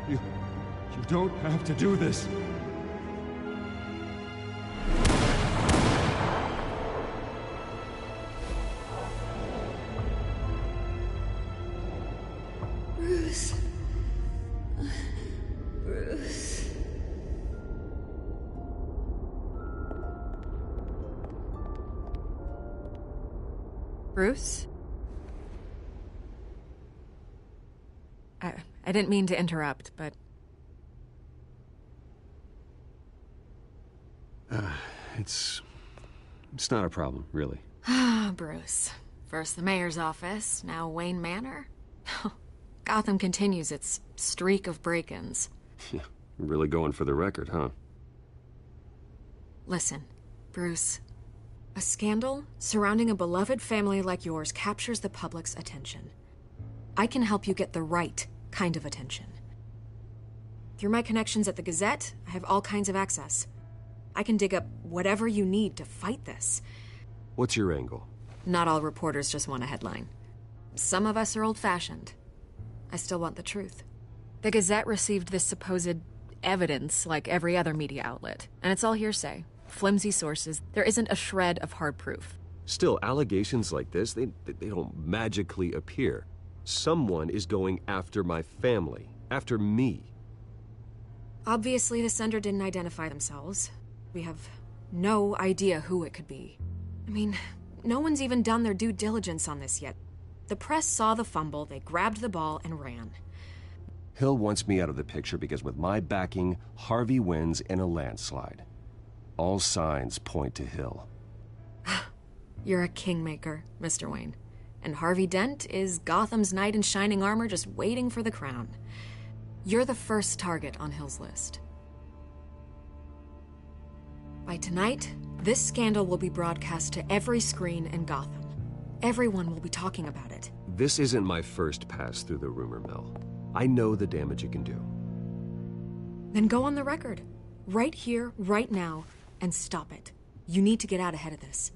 Speaker 3: You don't have to do this.
Speaker 10: Bruce. Bruce.
Speaker 11: Bruce? I didn't mean to interrupt, but...
Speaker 7: It's not a problem, really.
Speaker 11: Ah, Bruce. First the mayor's office, now Wayne Manor. Gotham continues its streak of break-ins.
Speaker 7: Yeah, really going for the record, huh?
Speaker 11: Listen, Bruce. A scandal surrounding a beloved family like yours captures the public's attention. I can help you get the right kind of attention. Through my connections at the Gazette, I have all kinds of access. I can dig up whatever you need to fight this.
Speaker 7: What's your angle?
Speaker 11: Not all reporters just want a headline. Some of us are old-fashioned. I still want the truth. The Gazette received this supposed evidence like every other media outlet, and it's all hearsay. Flimsy sources. There isn't a shred of hard proof.
Speaker 7: Still, allegations like this, they don't magically appear. Someone is going after my family, after me.
Speaker 11: Obviously, the sender didn't identify themselves. We have no idea who it could be. I mean, no one's even done their due diligence on this yet. The press saw the fumble, they grabbed the ball and ran.
Speaker 7: Hill wants me out of the picture because with my backing, Harvey wins in a landslide. All signs point to Hill.
Speaker 11: You're a kingmaker, Mr. Wayne. And Harvey Dent is Gotham's knight in shining armor just waiting for the crown. You're the first target on Hill's list. By tonight, this scandal will be broadcast to every screen in Gotham. Everyone will be talking about it.
Speaker 7: This isn't my first pass through the rumor mill. I know the damage it can do.
Speaker 11: Then go on the record. Right here, right now, and stop it. You need to get out ahead of this.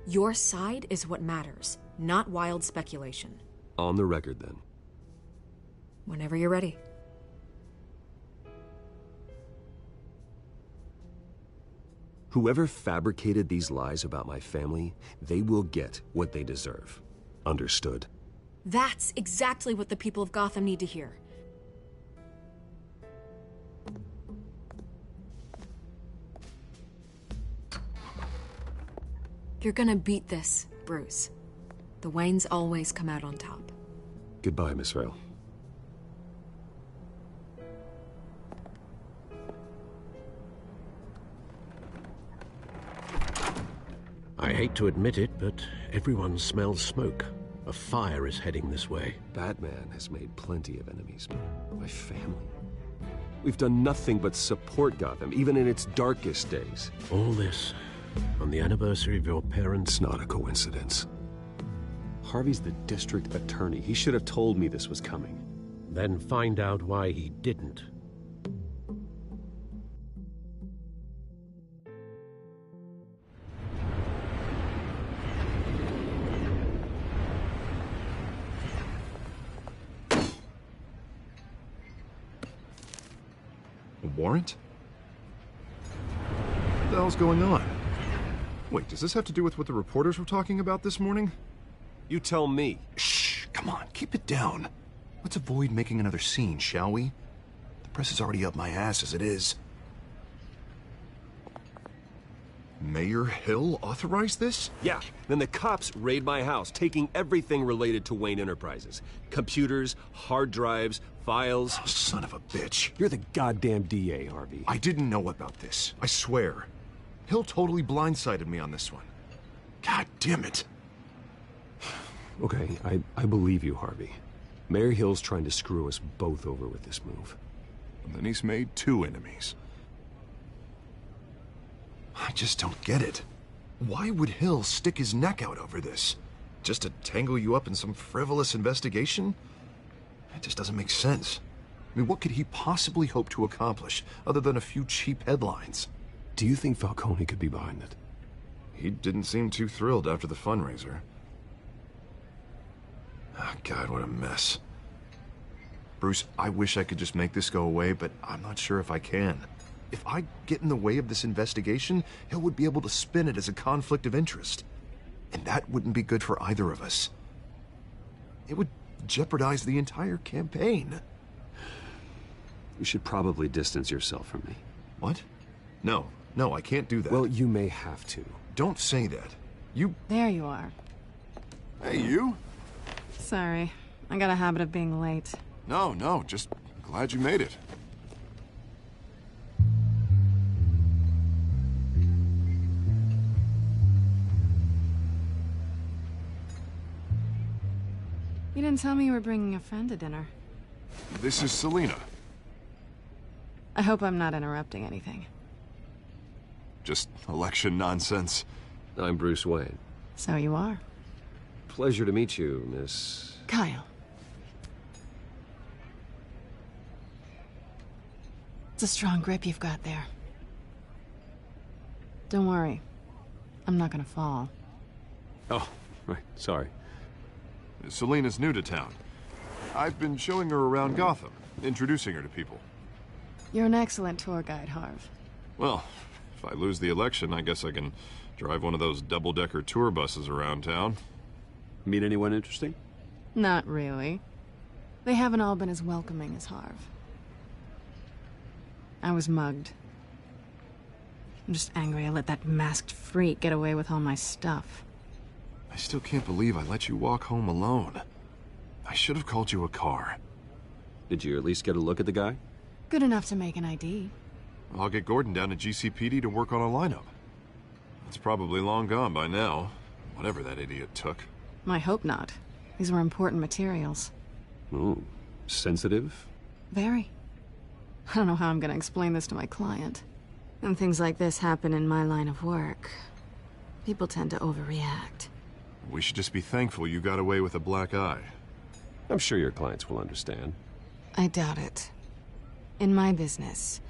Speaker 11: Your side is what matters, not wild speculation.
Speaker 7: On the record, then.
Speaker 11: Whenever you're ready.
Speaker 7: Whoever fabricated these lies about my family, they will get what they deserve. Understood?
Speaker 11: That's exactly what the people of Gotham need to hear. You're gonna beat this, Bruce. The Waynes always come out on top.
Speaker 7: Goodbye, Miss Vale.
Speaker 6: I hate to admit it, but everyone smells smoke. A fire is heading this way.
Speaker 7: Batman has made plenty of enemies, but my family? We've done nothing but support Gotham, even in its darkest days.
Speaker 6: All this on the anniversary of your parents'...
Speaker 7: It's not a coincidence. Harvey's the district attorney. He should have told me this was coming.
Speaker 6: Then find out why he didn't.
Speaker 8: A warrant? What the hell's going on? Wait, does this have to do with what the reporters were talking about this morning?
Speaker 7: You tell me.
Speaker 8: Shh, come on, keep it down. Let's avoid making another scene, shall we? The press is already up my ass as it is. Mayor Hill authorized this?
Speaker 7: Yeah, then the cops raid my house, taking everything related to Wayne Enterprises. Computers, hard drives, files.
Speaker 8: Oh, son of a bitch.
Speaker 7: You're the goddamn DA, Harvey.
Speaker 8: I didn't know about this, I swear. Hill totally blindsided me on this one. God damn it.
Speaker 7: Okay, I believe you, Harvey. Mayor Hill's trying to screw us both over with this move.
Speaker 8: And then he's made 2 enemies. I just don't get it. Why would Hill stick his neck out over this? Just to tangle you up in some frivolous investigation? It just doesn't make sense. I mean, what could he possibly hope to accomplish other than a few cheap headlines?
Speaker 7: Do you think Falcone could be behind it?
Speaker 8: He didn't seem too thrilled after the fundraiser. Oh, God, what a mess. Bruce, I wish I could just make this go away, but I'm not sure if I can. If I get in the way of this investigation, Hill would be able to spin it as a conflict of interest. And that wouldn't be good for either of us. It would jeopardize the entire campaign.
Speaker 7: You should probably distance yourself from me.
Speaker 8: What? No, I can't do that.
Speaker 7: Well, you may have to.
Speaker 8: Don't say that. You...
Speaker 1: There you are.
Speaker 8: Hey, you?
Speaker 1: Sorry. I got a habit of being late.
Speaker 8: No, just glad you made it.
Speaker 1: You didn't tell me you were bringing a friend to dinner.
Speaker 8: This is Selina.
Speaker 1: I hope I'm not interrupting anything.
Speaker 8: Just election nonsense.
Speaker 7: I'm Bruce Wayne.
Speaker 1: So you are.
Speaker 7: Pleasure to meet you, Miss...
Speaker 1: Kyle. It's a strong grip you've got there. Don't worry. I'm not gonna fall.
Speaker 7: Oh, right. Sorry.
Speaker 8: Selina's new to town. I've been showing her around Gotham, introducing her to people.
Speaker 1: You're an excellent tour guide, Harv.
Speaker 8: Well, if I lose the election, I guess I can drive one of those double-decker tour buses around town.
Speaker 7: Meet anyone interesting?
Speaker 1: Not really. They haven't all been as welcoming as Harv. I was mugged. I'm just angry I let that masked freak get away with all my stuff.
Speaker 8: I still can't believe I let you walk home alone. I should have called you a car.
Speaker 7: Did you at least get a look at the guy?
Speaker 1: Good enough to make an ID.
Speaker 8: I'll get Gordon down to GCPD to work on a lineup. It's probably long gone by now, whatever that idiot took.
Speaker 1: I hope not. These were important materials.
Speaker 7: Ooh, sensitive?
Speaker 1: Very. I don't know how I'm gonna explain this to my client. When things like this happen in my line of work, people tend to overreact.
Speaker 8: We should just be thankful you got away with a black eye.
Speaker 7: I'm sure your clients will understand.
Speaker 1: I doubt it. In my business,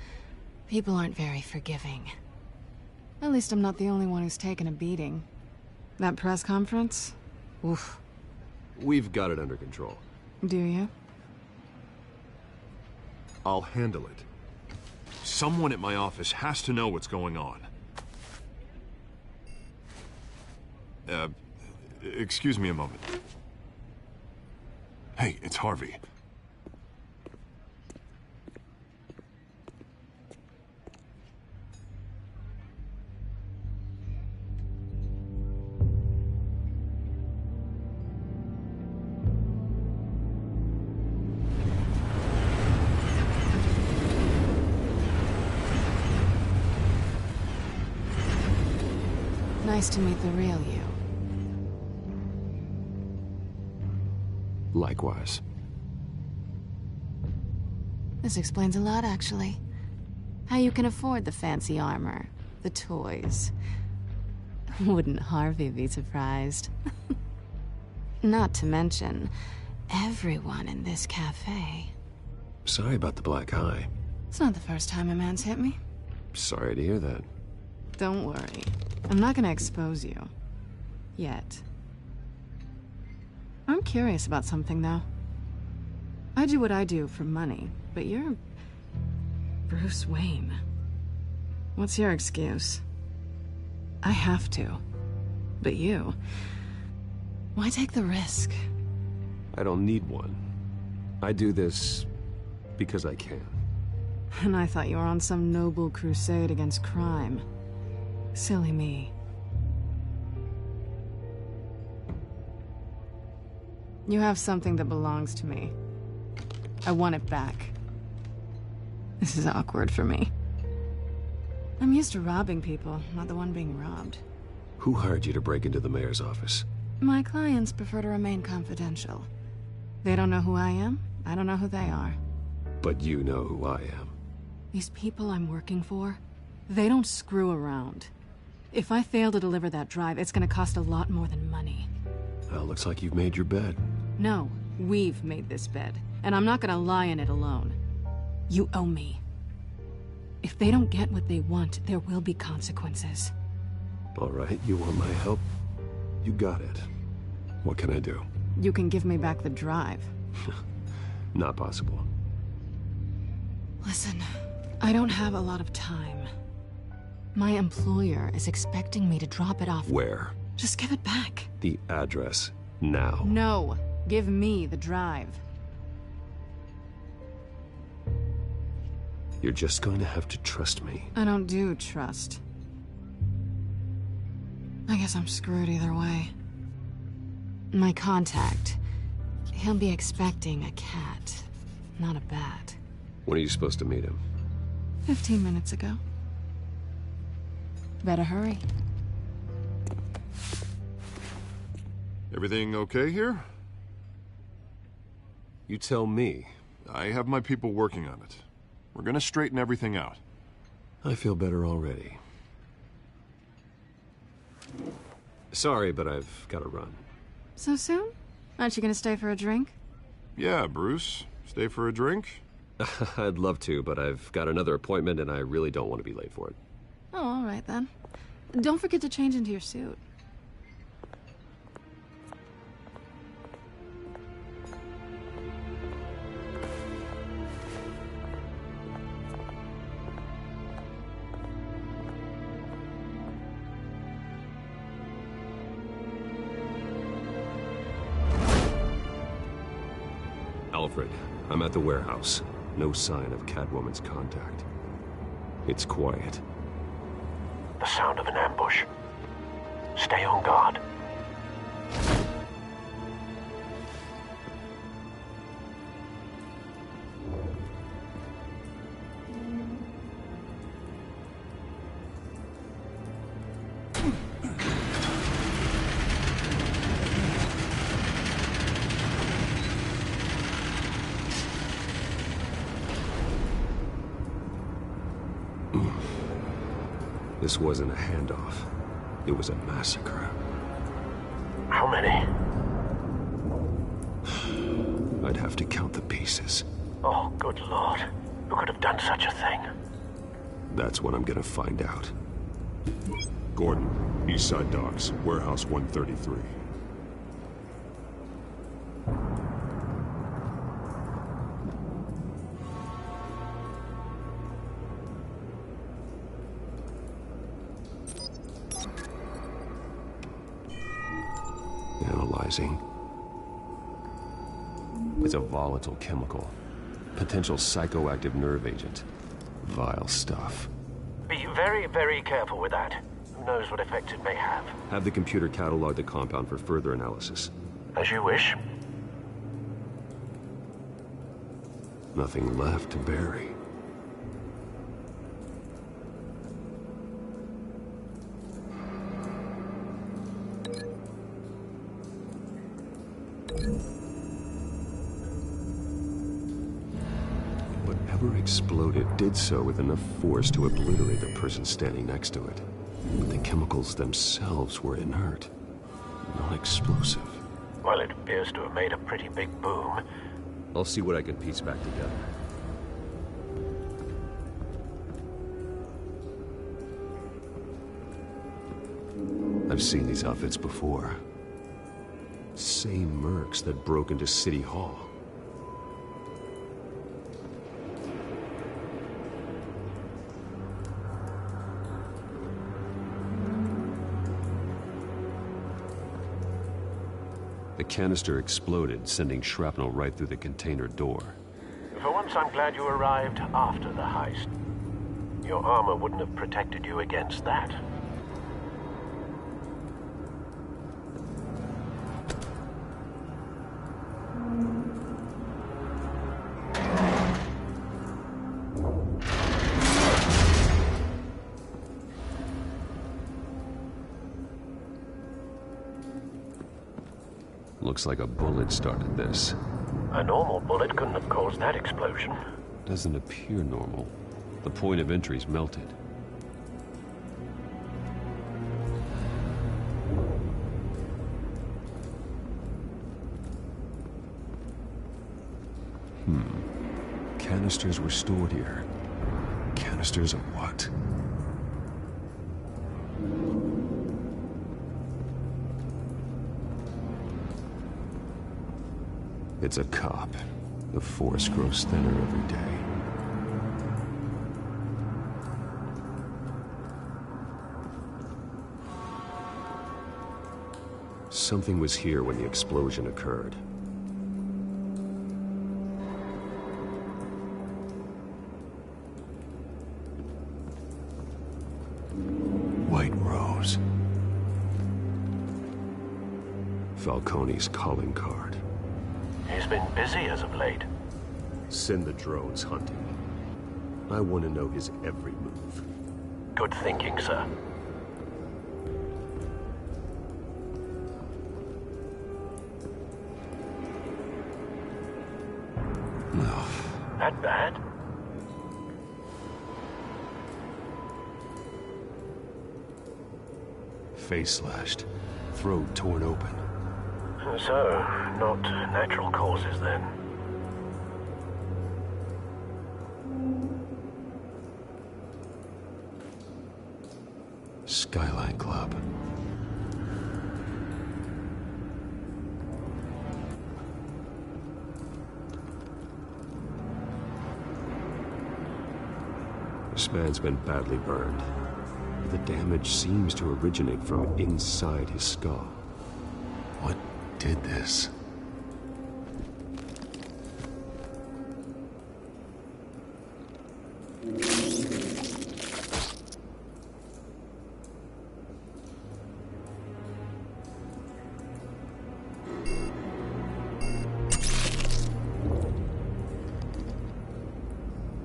Speaker 1: people aren't very forgiving. At least I'm not the only one who's taken a beating. That press conference? Oof.
Speaker 7: We've got it under control.
Speaker 1: Do you?
Speaker 8: I'll handle it. Someone at my office has to know what's going on. Excuse me a moment. Hey, it's Harvey.
Speaker 1: Nice to meet the real you.
Speaker 7: Likewise.
Speaker 1: This explains a lot, actually. How you can afford the fancy armor, the toys. Wouldn't Harvey be surprised? Not to mention, everyone in this cafe.
Speaker 7: Sorry about the black eye.
Speaker 1: It's not the first time a man's hit me.
Speaker 7: Sorry to hear that.
Speaker 1: Don't worry. I'm not gonna expose you. Yet. I'm curious about something, though. I do what I do for money, but you're... Bruce Wayne. What's your excuse? I have to. But you... Why take the risk?
Speaker 7: I don't need one. I do this because I can.
Speaker 1: And I thought you were on some noble crusade against crime. Silly me. You have something that belongs to me. I want it back. This is awkward for me. I'm used to robbing people, not the one being robbed.
Speaker 7: Who hired you to break into the mayor's office?
Speaker 1: My clients prefer to remain confidential. They don't know who I am, I don't know who they are.
Speaker 7: But you know who I am.
Speaker 1: These people I'm working for, they don't screw around. If I fail to deliver that drive, it's gonna cost a lot more than money.
Speaker 7: Well, looks like you've made your bed.
Speaker 1: No, we've made this bed, and I'm not gonna lie in it alone. You owe me. If they don't get what they want, there will be consequences.
Speaker 7: All right, you want my help? You got it. What can I do?
Speaker 1: You can give me back the drive.
Speaker 7: Not possible.
Speaker 1: Listen, I don't have a lot of time. My employer is expecting me to drop it off.
Speaker 7: Where?
Speaker 1: Just give it back.
Speaker 7: The address, now.
Speaker 1: No, give me the drive.
Speaker 7: You're just going to have to trust me.
Speaker 1: I don't do trust. I guess I'm screwed either way. My contact, he'll be expecting a cat, not a bat.
Speaker 7: When are you supposed to meet him?
Speaker 1: 15 minutes ago. Better hurry.
Speaker 8: Everything okay here?
Speaker 7: You tell me.
Speaker 8: I have my people working on it. We're gonna straighten everything out.
Speaker 7: I feel better already. Sorry, but I've got to run.
Speaker 1: So soon? Aren't you gonna stay for a drink?
Speaker 8: Yeah, Bruce. Stay for a drink?
Speaker 7: I'd love to, but I've got another appointment and I really don't want to be late for it.
Speaker 1: Oh, all right then. Don't forget to change into your suit.
Speaker 7: Alfred, I'm at the warehouse. No sign of Catwoman's contact. It's quiet.
Speaker 6: The sound of an ambush. Stay on guard.
Speaker 7: This wasn't a handoff. It was a massacre.
Speaker 6: How many?
Speaker 7: I'd have to count the pieces.
Speaker 6: Oh, good Lord. Who could have done such a thing?
Speaker 7: That's what I'm gonna find out.
Speaker 19: Gordon, Eastside Docks, Warehouse 133.
Speaker 7: Analyzing. It's a volatile chemical. Potential psychoactive nerve agent. Vile stuff.
Speaker 6: Be very, very careful with that. Who knows what effect it may have.
Speaker 7: Have the computer catalog the compound for further analysis.
Speaker 6: As you wish.
Speaker 7: Nothing left to bury. Whatever exploded did so with enough force to obliterate the person standing next to it. But the chemicals themselves were inert, non-explosive.
Speaker 6: Well, it appears to have made a pretty big boom.
Speaker 7: I'll see what I can piece back together. I've seen these outfits before. Same mercs that broke into City Hall. The canister exploded, sending shrapnel right through the container door.
Speaker 6: For once, I'm glad you arrived after the heist. Your armor wouldn't have protected you against that.
Speaker 7: Looks like a bullet started this.
Speaker 6: A normal bullet couldn't have caused that explosion.
Speaker 7: Doesn't appear normal. The point of entry's melted. Canisters were stored here. Canisters of what? It's a cop. The force grows thinner every day. Something was here when the explosion occurred.
Speaker 19: White Rose.
Speaker 7: Falcone's calling card.
Speaker 20: He's been busy as of late.
Speaker 7: Send the drones hunting. I want to know his every move.
Speaker 20: Good thinking, sir.
Speaker 19: No.
Speaker 20: That bad?
Speaker 7: Face slashed, throat torn open.
Speaker 20: So, not natural causes then.
Speaker 7: Skyline Club. This man's been badly burned. The damage seems to originate from inside his skull.
Speaker 19: What did this?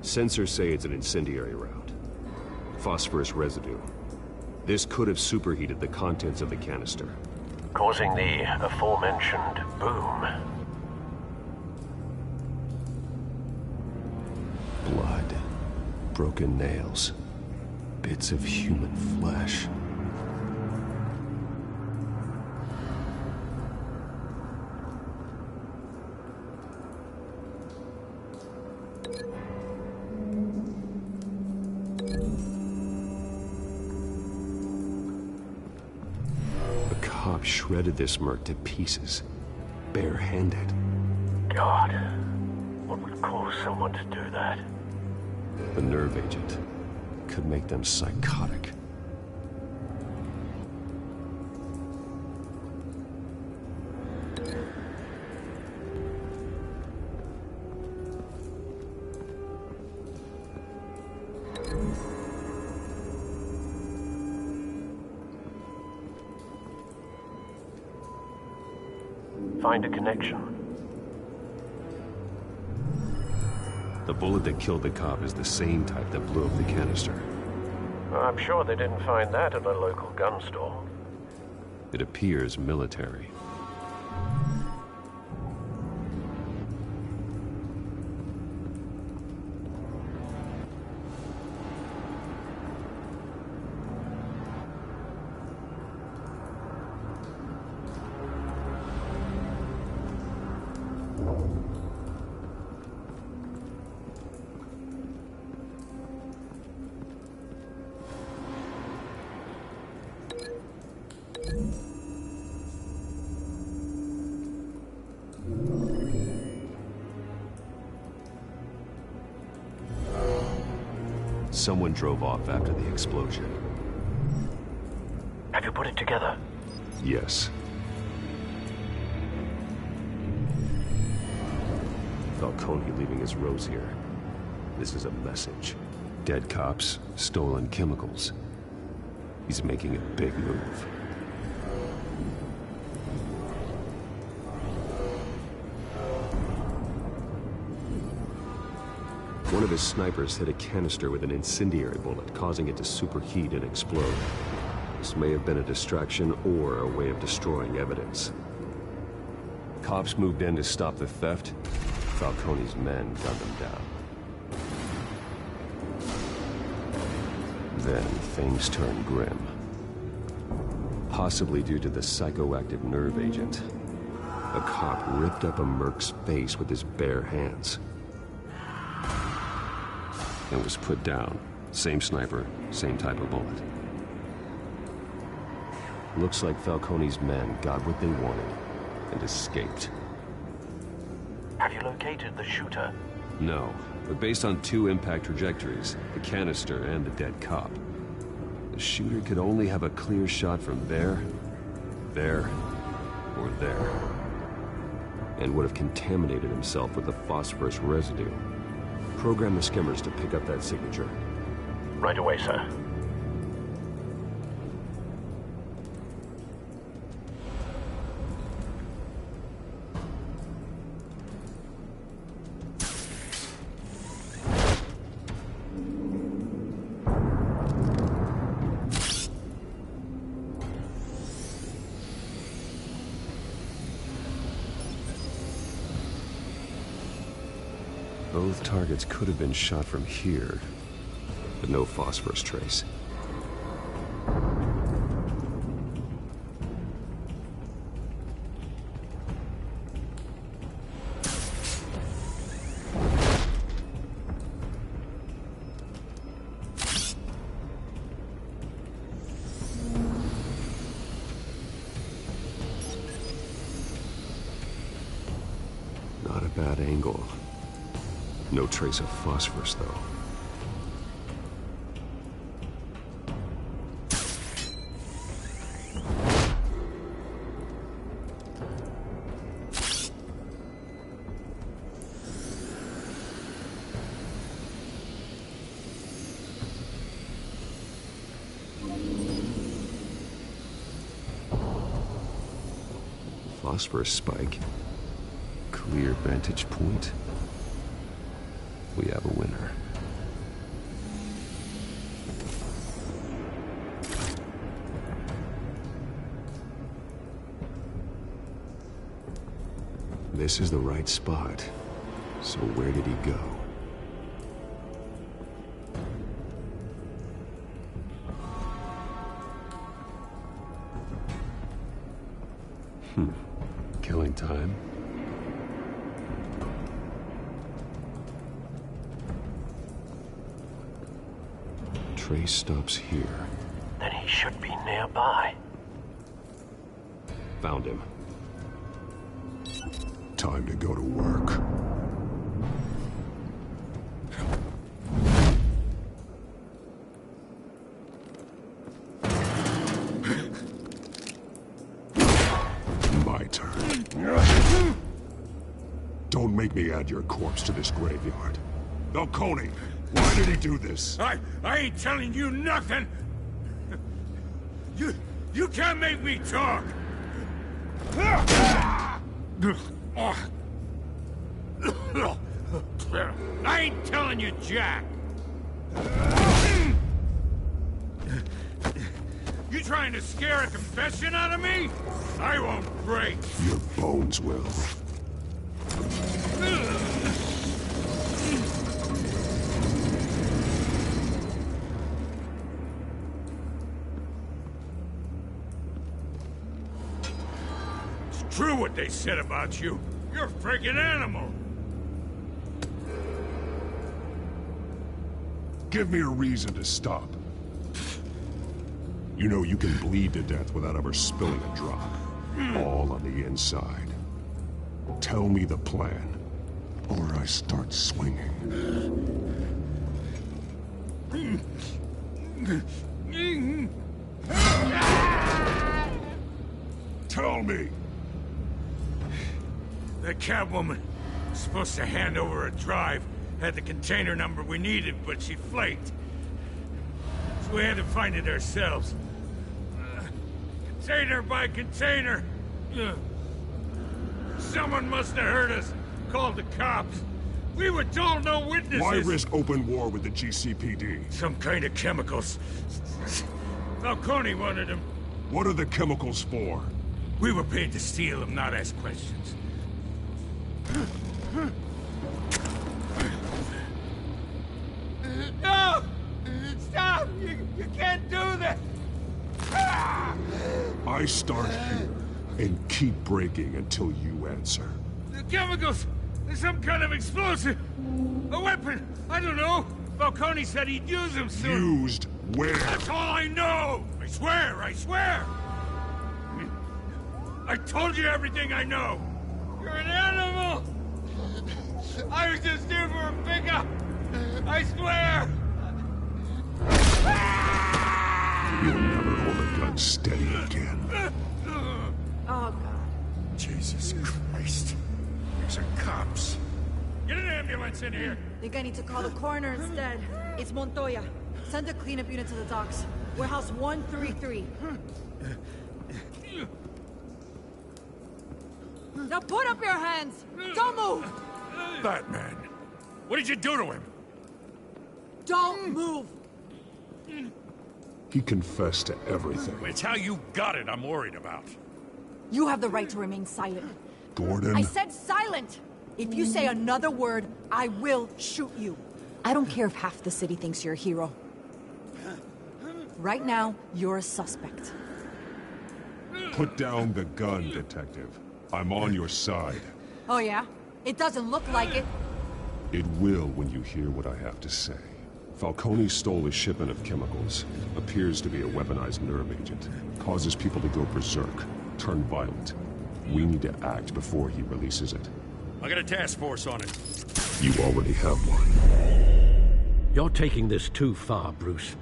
Speaker 7: Sensors say it's an incendiary round. Phosphorus residue. This could have superheated the contents of the canister,
Speaker 20: causing the aforementioned boom.
Speaker 7: Blood, broken nails, bits of human flesh. Shredded this merc to pieces, bare-handed.
Speaker 20: God, what would cause someone to do that?
Speaker 7: The nerve agent could make them psychotic.
Speaker 20: Find a connection.
Speaker 7: The bullet that killed the cop is the same type that blew up the canister.
Speaker 20: I'm sure they didn't find that at a local gun store.
Speaker 7: It appears military. Someone drove off after the explosion.
Speaker 20: Have you put it together?
Speaker 7: Yes. Falcone leaving his rose here. This is a message. Dead cops, stolen chemicals. He's making a big move. One of his snipers hit a canister with an incendiary bullet, causing it to superheat and explode. This may have been a distraction or a way of destroying evidence. Cops moved in to stop the theft. Falcone's men gunned them down. Then things turned grim. Possibly due to the psychoactive nerve agent. A cop ripped up a merc's face with his bare hands. And was put down. Same sniper, same type of bullet. Looks like Falcone's men got what they wanted and escaped.
Speaker 20: Have Have you located the shooter?
Speaker 7: No, but based on 2 impact trajectories, the canister and the dead cop, the shooter could only have a clear shot from there, or there, and would have contaminated himself with the phosphorus residue. Program the skimmers to pick up that signature.
Speaker 20: Right away, sir.
Speaker 7: Both targets could have been shot from here, but no phosphorus trace. Not a bad angle. No trace of phosphorus, though. Phosphorus spike. Clear vantage point. We have a winner. This is the right spot. So where did he go? Killing time. Trace stops here.
Speaker 20: Then he should be nearby.
Speaker 7: Found him.
Speaker 19: Time to go to work. My turn. Don't make me add your corpse to this graveyard. Falcone, why did he do this?
Speaker 4: I ain't telling you nothing! You can't make me talk! I ain't telling you jack! You trying to scare a confession out of me? I won't break!
Speaker 19: Your bones will.
Speaker 4: It's true what they said about you. You're a freaking animal!
Speaker 19: Give me a reason to stop. You know you can bleed to death without ever spilling a drop. All on the inside. Tell me the plan, or I start swinging. Tell me!
Speaker 4: That Catwoman was supposed to hand over a drive. Had the container number we needed, but she flaked. So we had to find it ourselves. Container by container. Someone must have heard us. Called the cops. We were told no witnesses.
Speaker 19: Why risk open war with the GCPD?
Speaker 4: Some kind of chemicals. Falcone wanted them.
Speaker 19: What are the chemicals for?
Speaker 4: We were paid to steal them, not ask questions. No! Stop! You can't do this!
Speaker 19: I start here and keep breaking until you answer.
Speaker 4: The chemicals! There's some kind of explosive! A weapon! I don't know! Falcone said he'd use them soon!
Speaker 19: Used where?
Speaker 4: That's all I know! I swear! I swear! I told you everything I know! You're an animal! I was just here for a pickup! I swear!
Speaker 19: You'll never hold a gun steady again.
Speaker 18: Oh, God.
Speaker 4: Jesus Christ. These are cops. Get an ambulance in here!
Speaker 18: Think I need to call the coroner instead. It's Montoya. Send a cleanup unit to the docks. Warehouse 133. Now put up your hands! Don't move!
Speaker 4: Batman, what did you do to him?
Speaker 18: Don't move!
Speaker 19: He confessed to everything.
Speaker 4: It's how you got it I'm worried about.
Speaker 18: You have the right to remain silent.
Speaker 19: Gordon.
Speaker 18: I said silent! If you say another word, I will shoot you. I don't care if half the city thinks you're a hero. Right now, you're a suspect.
Speaker 19: Put down the gun, Detective. I'm on your side.
Speaker 18: Oh yeah? It doesn't look like it.
Speaker 19: It will when you hear what I have to say. Falcone stole a shipment of chemicals. Appears to be a weaponized nerve agent. Causes people to go berserk. Turn violent. We need to act before he releases it.
Speaker 4: I got a task force on it.
Speaker 19: You already have one.
Speaker 6: You're taking this too far, Bruce.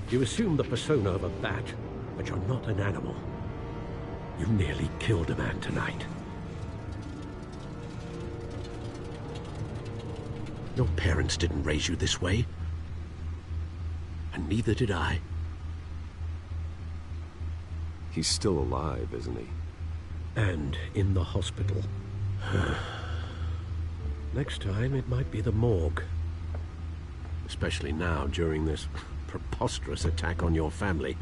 Speaker 6: You assume the persona of a bat, but you're not an animal. You nearly killed a man tonight. Your parents didn't raise you this way. And neither did I.
Speaker 7: He's still alive, isn't he?
Speaker 6: And in the hospital. Next time, it might be the morgue. Especially now, during this preposterous attack on your family.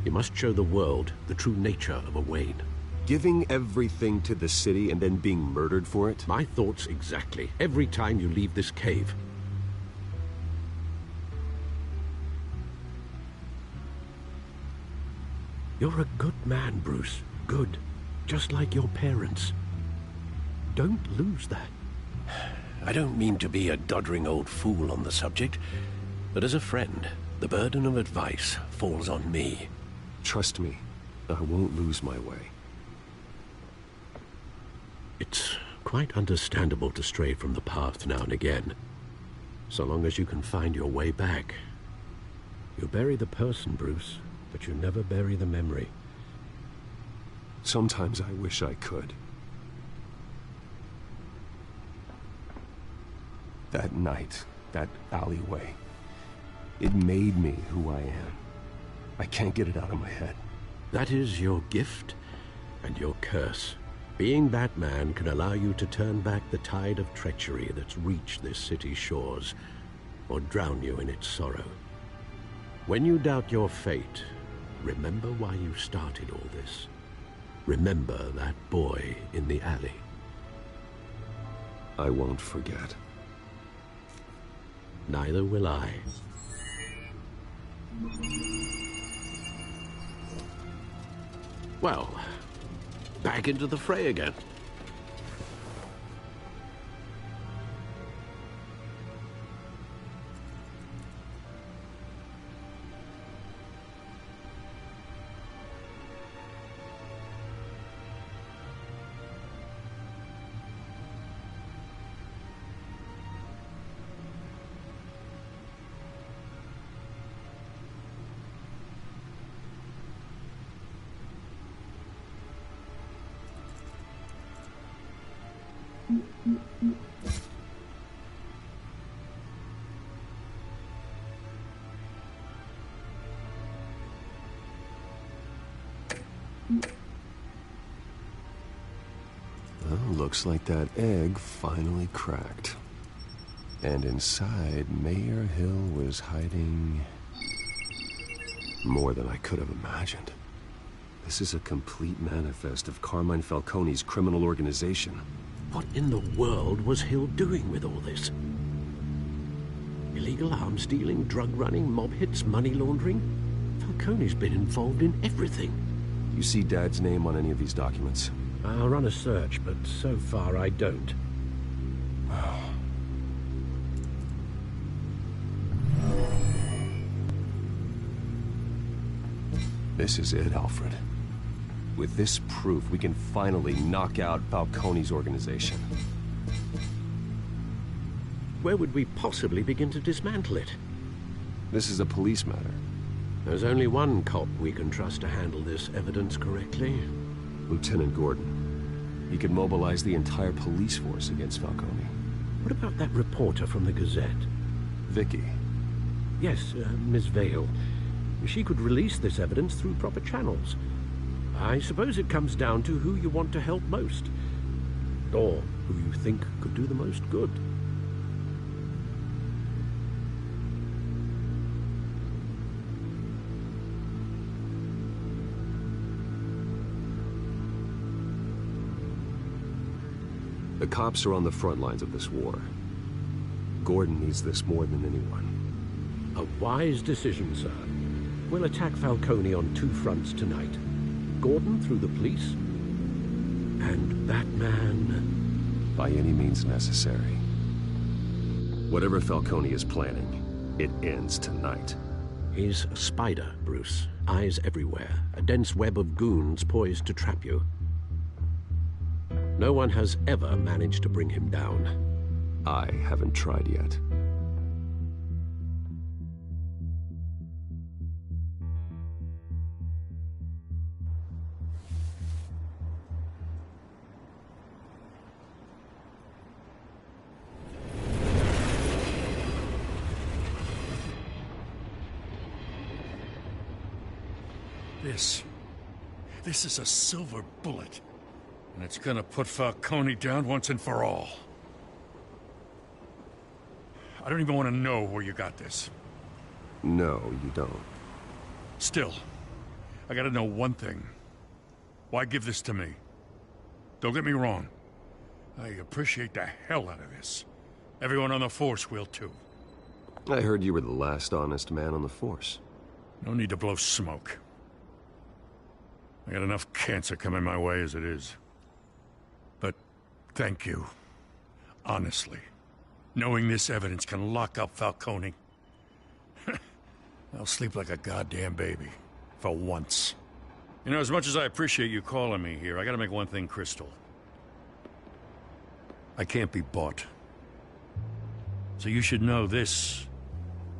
Speaker 6: You must show the world the true nature of a Wayne.
Speaker 7: Giving everything to the city and then being murdered for it?
Speaker 6: My thoughts exactly. Every time you leave this cave. You're a good man, Bruce. Good. Just like your parents. Don't lose that. I don't mean to be a doddering old fool on the subject, but as a friend, the burden of advice falls on me.
Speaker 7: Trust me, I won't lose my way.
Speaker 6: It's quite understandable to stray from the path now and again, so long as you can find your way back. You bury the person, Bruce, but you never bury the memory.
Speaker 7: Sometimes I wish I could. That night, that alleyway, it made me who I am. I can't get it out of my head.
Speaker 6: That is your gift and your curse. Being Batman can allow you to turn back the tide of treachery that's reached this city's shores, or drown you in its sorrow. When you doubt your fate, remember why you started all this. Remember that boy in the alley.
Speaker 7: I won't forget.
Speaker 6: Neither will I. Well, back into the fray again.
Speaker 7: Well, looks like that egg finally cracked. And inside, Mayor Hill was hiding more than I could have imagined. This is a complete manifest of Carmine Falcone's criminal organization.
Speaker 6: What in the world was Hill doing with all this? Illegal arms dealing, drug running, mob hits, money laundering? Falcone's been involved in everything.
Speaker 7: You see Dad's name on any of these documents?
Speaker 6: I'll run a search, but so far I don't.
Speaker 7: This is it, Alfred. With this proof, we can finally knock out Falcone's organization.
Speaker 6: Where would we possibly begin to dismantle it?
Speaker 7: This is a police matter.
Speaker 6: There's only one cop we can trust to handle this evidence correctly.
Speaker 7: Lieutenant Gordon. He could mobilize the entire police force against Falcone.
Speaker 6: What about that reporter from the Gazette?
Speaker 7: Vicky.
Speaker 6: Yes, Miss Vale. She could release this evidence through proper channels. I suppose it comes down to who you want to help most. Or who you think could do the most good.
Speaker 7: The cops are on the front lines of this war. Gordon needs this more than anyone.
Speaker 6: A wise decision, sir. We'll attack Falcone on two fronts tonight. Gordon through the police, and that man...
Speaker 7: By any means necessary. Whatever Falcone is planning, it ends tonight.
Speaker 6: He's a spider, Bruce. Eyes everywhere. A dense web of goons poised to trap you. No one has ever managed to bring him down.
Speaker 7: I haven't tried yet.
Speaker 4: This is a silver bullet. And it's gonna put Falcone down once and for all. I don't even want to know where you got this.
Speaker 7: No, you don't.
Speaker 4: Still, I gotta know one thing. Why give this to me? Don't get me wrong. I appreciate the hell out of this. Everyone on the Force will too.
Speaker 7: I heard you were the last honest man on the Force.
Speaker 4: No need to blow smoke. I got enough cancer coming my way as it is. But thank you. Honestly. Knowing this evidence can lock up Falcone. I'll sleep like a goddamn baby. For once. You know, as much as I appreciate you calling me here, I gotta make one thing crystal. I can't be bought. So you should know this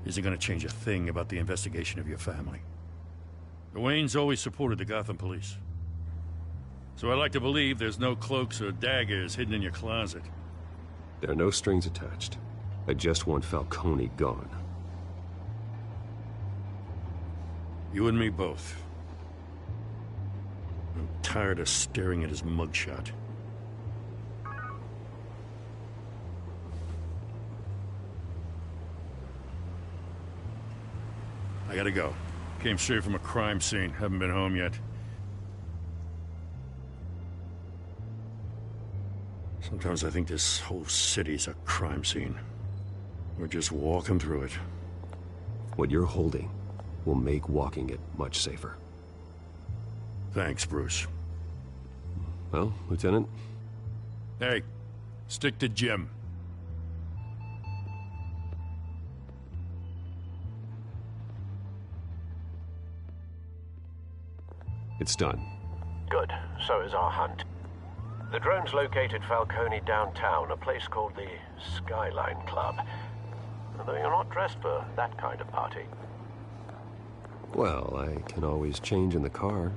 Speaker 4: isn't gonna change a thing about the investigation of your family. The Waynes always supported the Gotham police. So I like to believe there's no cloaks or daggers hidden in your closet.
Speaker 7: There are no strings attached. I just want Falcone gone.
Speaker 4: You and me both. I'm tired of staring at his mugshot. I gotta go. Came straight from a crime scene. Haven't been home yet. Sometimes I think this whole city's a crime scene. We're just walking through it.
Speaker 7: What you're holding will make walking it much safer.
Speaker 4: Thanks, Bruce.
Speaker 7: Well, Lieutenant?
Speaker 4: Hey, stick to Jim.
Speaker 7: It's done.
Speaker 6: Good. So is our hunt. The drone's located Falcone downtown, a place called the Skyline Club. Although you're not dressed for that kind of party.
Speaker 7: Well, I can always change in the car.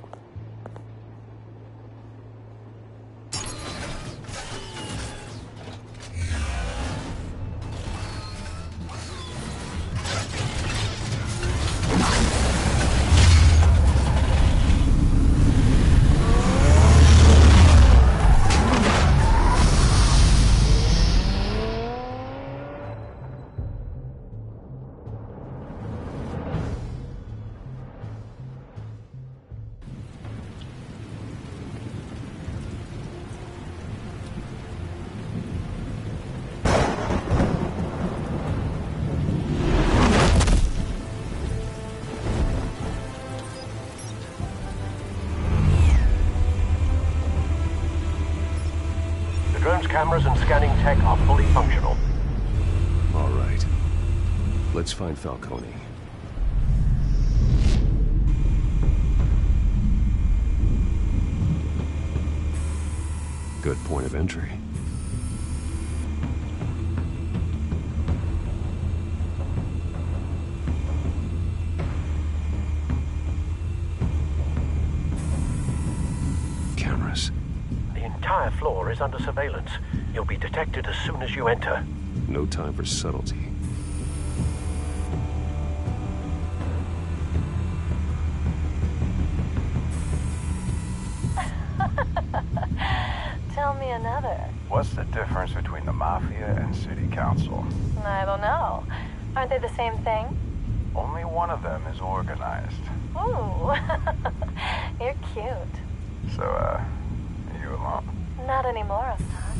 Speaker 6: Cameras and scanning tech are fully functional.
Speaker 7: All right. Let's find Falcone. Good point of entry. Cameras.
Speaker 20: The entire floor is under surveillance. You'll be detected as soon as you enter.
Speaker 7: No time for subtlety.
Speaker 21: Tell me another.
Speaker 22: What's the difference between the Mafia and City Council?
Speaker 21: I don't know. Aren't they the same thing?
Speaker 22: Only one of them is organized.
Speaker 21: Ooh, you're cute.
Speaker 22: So, are you alone?
Speaker 21: Not anymore, Assad.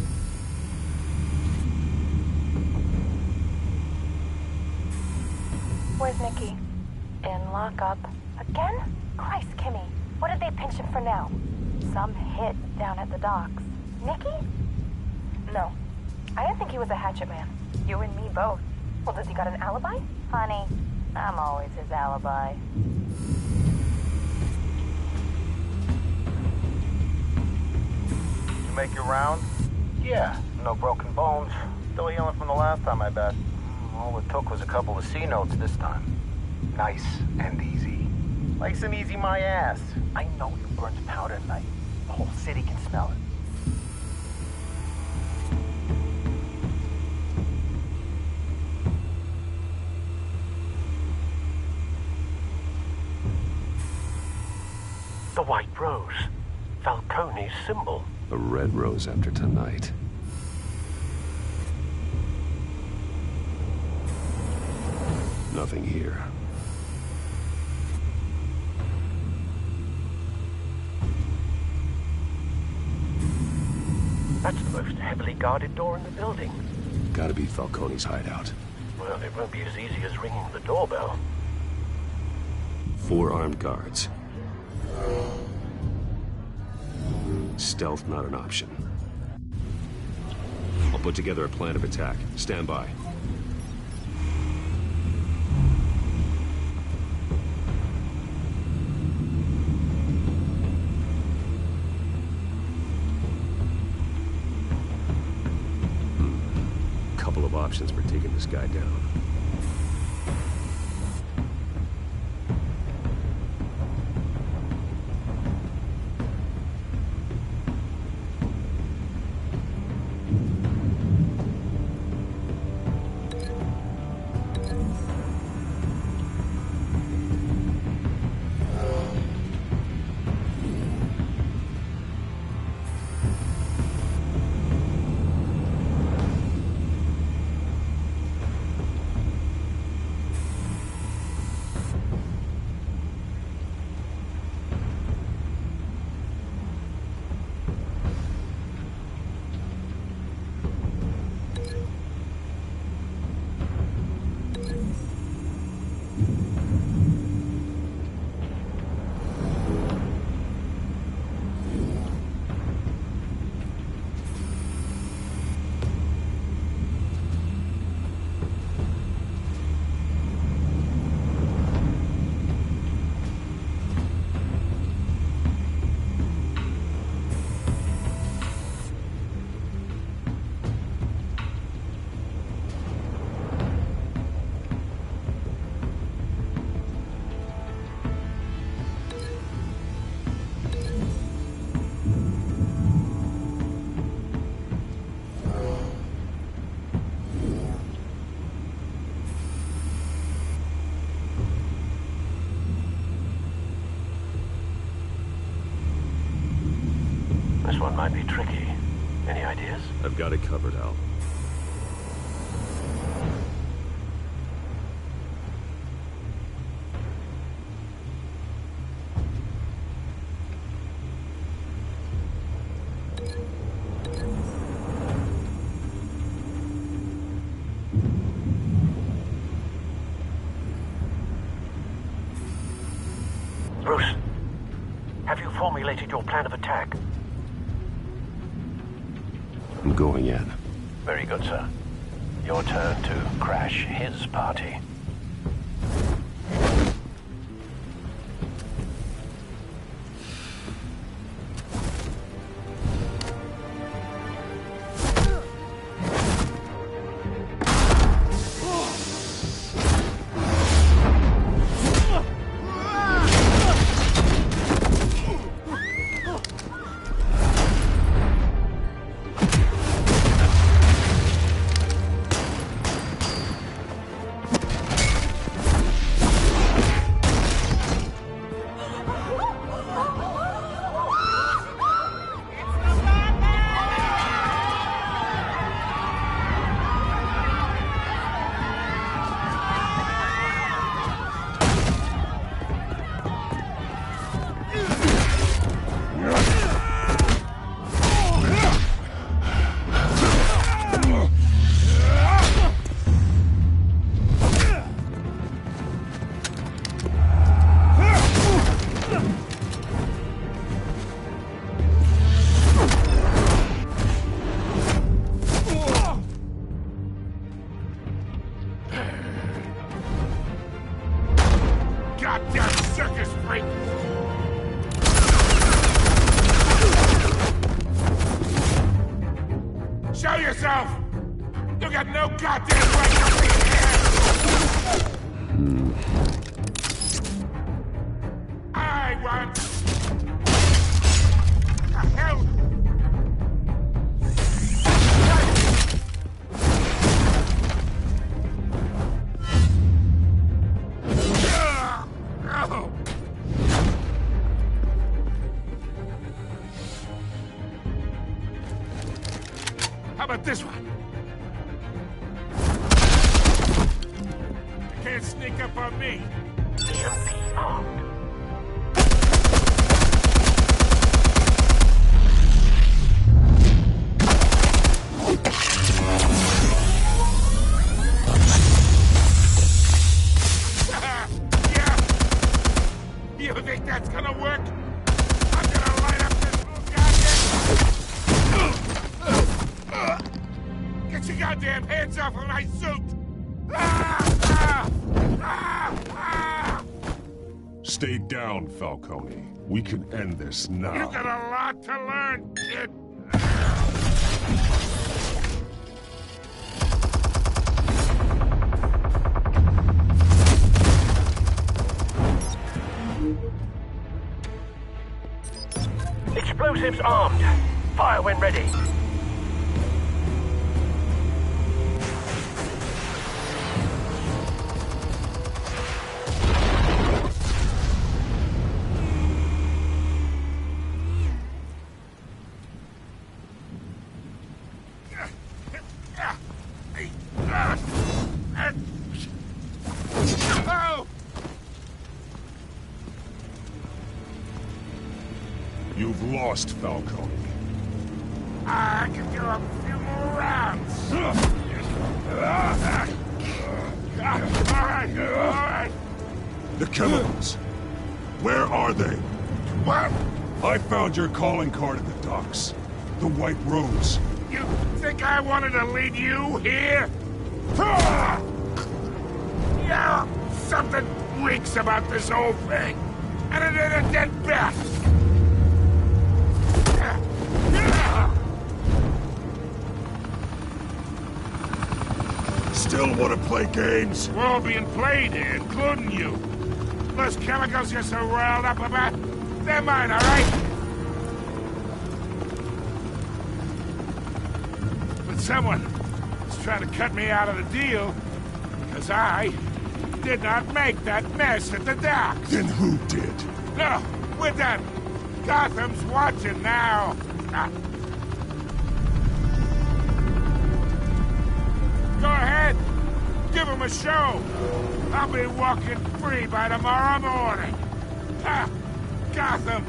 Speaker 21: Where's Nicky? In lockup. Again? Christ, Kimmy. What did they pinch him for now? Some hit down at the docks. Nicky? No. I didn't think he was a hatchet man. You and me both. Well, does he got an alibi? Honey, I'm always his alibi.
Speaker 22: You make your round? Yeah, no broken bones. Still healing from the last time, I bet. All it took was a couple of C notes this time. Nice and easy. Nice and easy my ass. I know you burned powder at night. The whole city can smell it.
Speaker 20: The white rose. Falcone's symbol.
Speaker 7: A red rose after tonight. Nothing here.
Speaker 20: That's the most heavily guarded door in the building.
Speaker 7: Gotta be Falcone's hideout.
Speaker 20: Well, it won't be as easy as ringing the doorbell.
Speaker 7: 4 armed guards. Stealth not an option. I'll put together a plan of attack. Stand by. Couple of options for taking this guy down.
Speaker 20: This one might be tricky. Any ideas?
Speaker 7: I've got it covered, Al.
Speaker 20: Bruce, have you formulated your plan of attack?
Speaker 7: I'm going in.
Speaker 20: Very good, sir. Your turn to crash his party.
Speaker 12: yourself! You got no goddamn right to be here! I want... The hell? How about this one? You can't sneak up on me.
Speaker 20: EMP armed.
Speaker 12: Yeah. You think that's gonna work? I'm gonna light up this little goddamn... Get your goddamn hands off of my suit!
Speaker 19: Stay down, Falcone. We can end this now.
Speaker 12: You got a lot to learn, kid.
Speaker 20: Explosives armed. Fire when ready.
Speaker 19: You've lost, Falcone.
Speaker 12: I can do a few more rounds. All right.
Speaker 19: The chemicals. Where are they?
Speaker 12: What?
Speaker 19: I found your calling card at the docks. The White Rose.
Speaker 12: You think I wanted to lead you here? Yeah, something reeks about this whole thing. And it ain't a dead bat.
Speaker 19: Still want to play games?
Speaker 12: We're all being played here, including you. Those chemicals you're so riled up about, they're mine, all right? But someone is trying to cut me out of the deal because I did not make that mess at the docks.
Speaker 19: Then who did?
Speaker 12: No, we're done. Gotham's watching now. Go ahead. Give him a show. I'll be walking free by tomorrow morning. Gotham.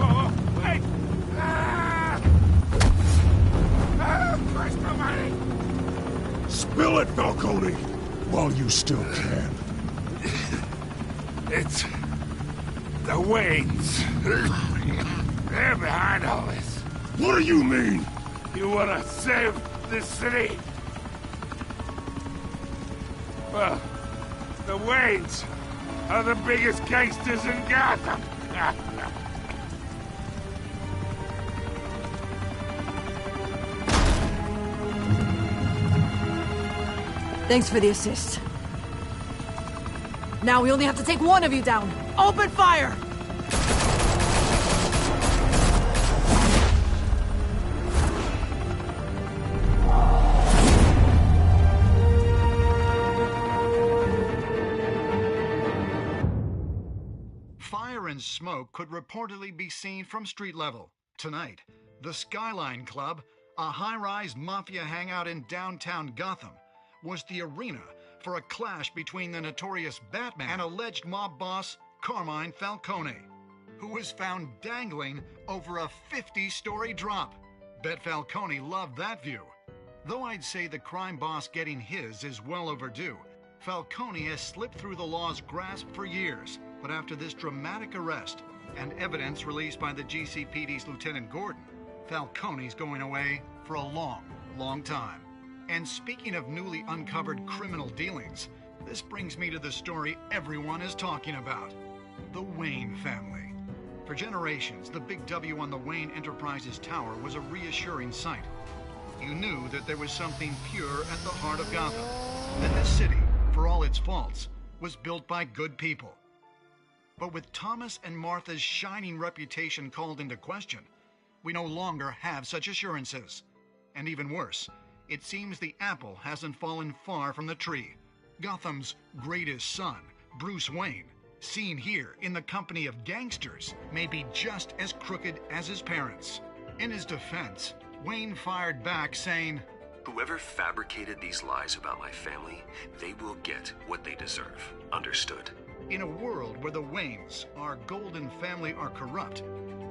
Speaker 12: Oh, wait. Christ almighty.
Speaker 19: Spill it, Falcone, while you still can.
Speaker 12: It's the Waynes. They're behind all this.
Speaker 19: What do you mean?
Speaker 12: You want to save this city? Well, the Waynes are the biggest gangsters in Gotham.
Speaker 18: Thanks for the assist. Now we only have to take one of you down. Open fire!
Speaker 13: Fire and smoke could reportedly be seen from street level. Tonight, the Skyline Club, a high-rise mafia hangout in downtown Gotham, was the arena for a clash between the notorious Batman and alleged mob boss Carmine Falcone, who was found dangling over a 50-story drop. Bet Falcone loved that view. Though I'd say the crime boss getting his is well overdue, Falcone has slipped through the law's grasp for years. But after this dramatic arrest and evidence released by the GCPD's Lieutenant Gordon, Falcone's going away for a long, long time. And speaking of newly uncovered criminal dealings, This brings me to the story everyone is talking about. The Wayne family. For generations, the big W on the Wayne Enterprises tower was a reassuring sight. You knew that there was something pure at the heart of Gotham. That this city, for all its faults, was built by good people. But with Thomas and Martha's shining reputation called into question, we no longer have such assurances. And even worse, it seems the apple hasn't fallen far from the tree. Gotham's greatest son, Bruce Wayne, seen here in the company of gangsters, may be just as crooked as his parents. In his defense, Wayne fired back saying,
Speaker 2: "Whoever fabricated these lies about my family, they will get what they deserve. Understood?"
Speaker 13: In a world where the Waynes, our golden family, are corrupt,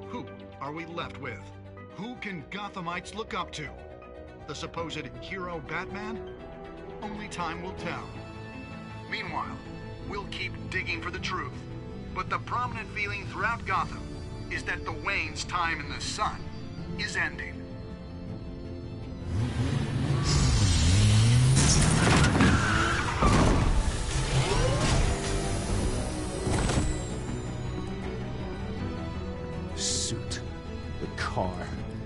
Speaker 13: who are we left with? Who can Gothamites look up to? The supposed hero Batman? Only time will tell. Meanwhile, we'll keep digging for the truth. But the prominent feeling throughout Gotham is that the Waynes' time in the sun is ending.
Speaker 3: Suit, the car,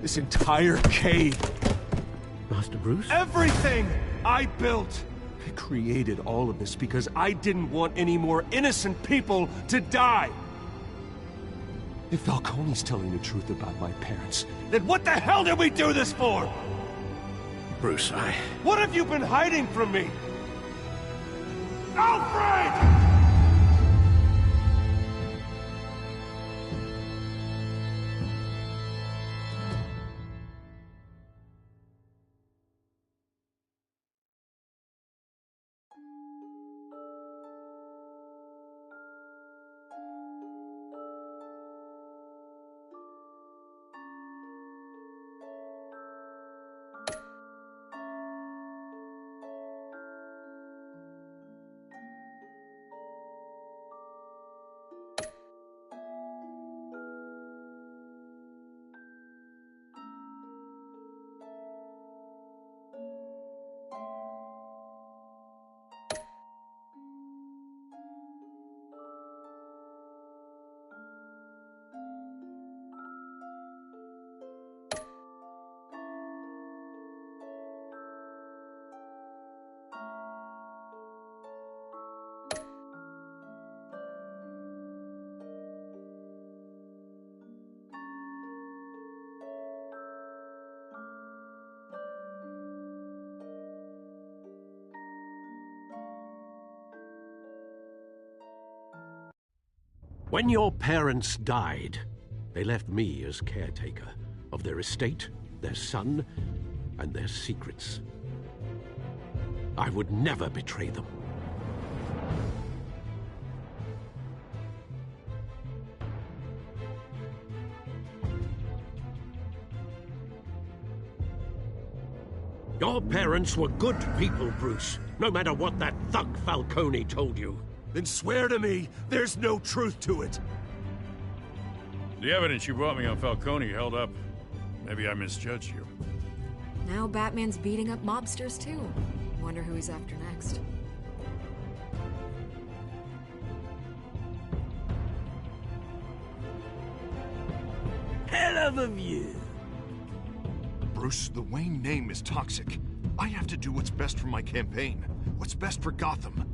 Speaker 3: this entire cave.
Speaker 6: Master Bruce?
Speaker 3: Everything I built! I created all of this because I didn't want any more innocent people to die! If Falcone's telling the truth about my parents, then what the hell did we do this for?
Speaker 6: Bruce,
Speaker 3: What have you been hiding from me? Alfred!
Speaker 6: When your parents died, they left me as caretaker of their estate, their son, and their secrets. I would never betray them. Your parents were good people, Bruce, no matter what that thug Falcone told you.
Speaker 3: Then swear to me there's no truth to it.
Speaker 4: The evidence you brought me on Falcone held up. Maybe I misjudged you.
Speaker 11: Now Batman's beating up mobsters, too. Wonder who he's after next.
Speaker 3: Hell of a view.
Speaker 8: Bruce, the Wayne name is toxic. I have to do what's best for my campaign. What's best for Gotham.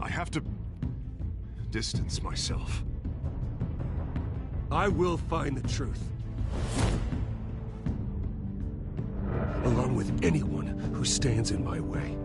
Speaker 8: I have to distance myself.
Speaker 3: I will find the truth. Along with anyone who stands in my way.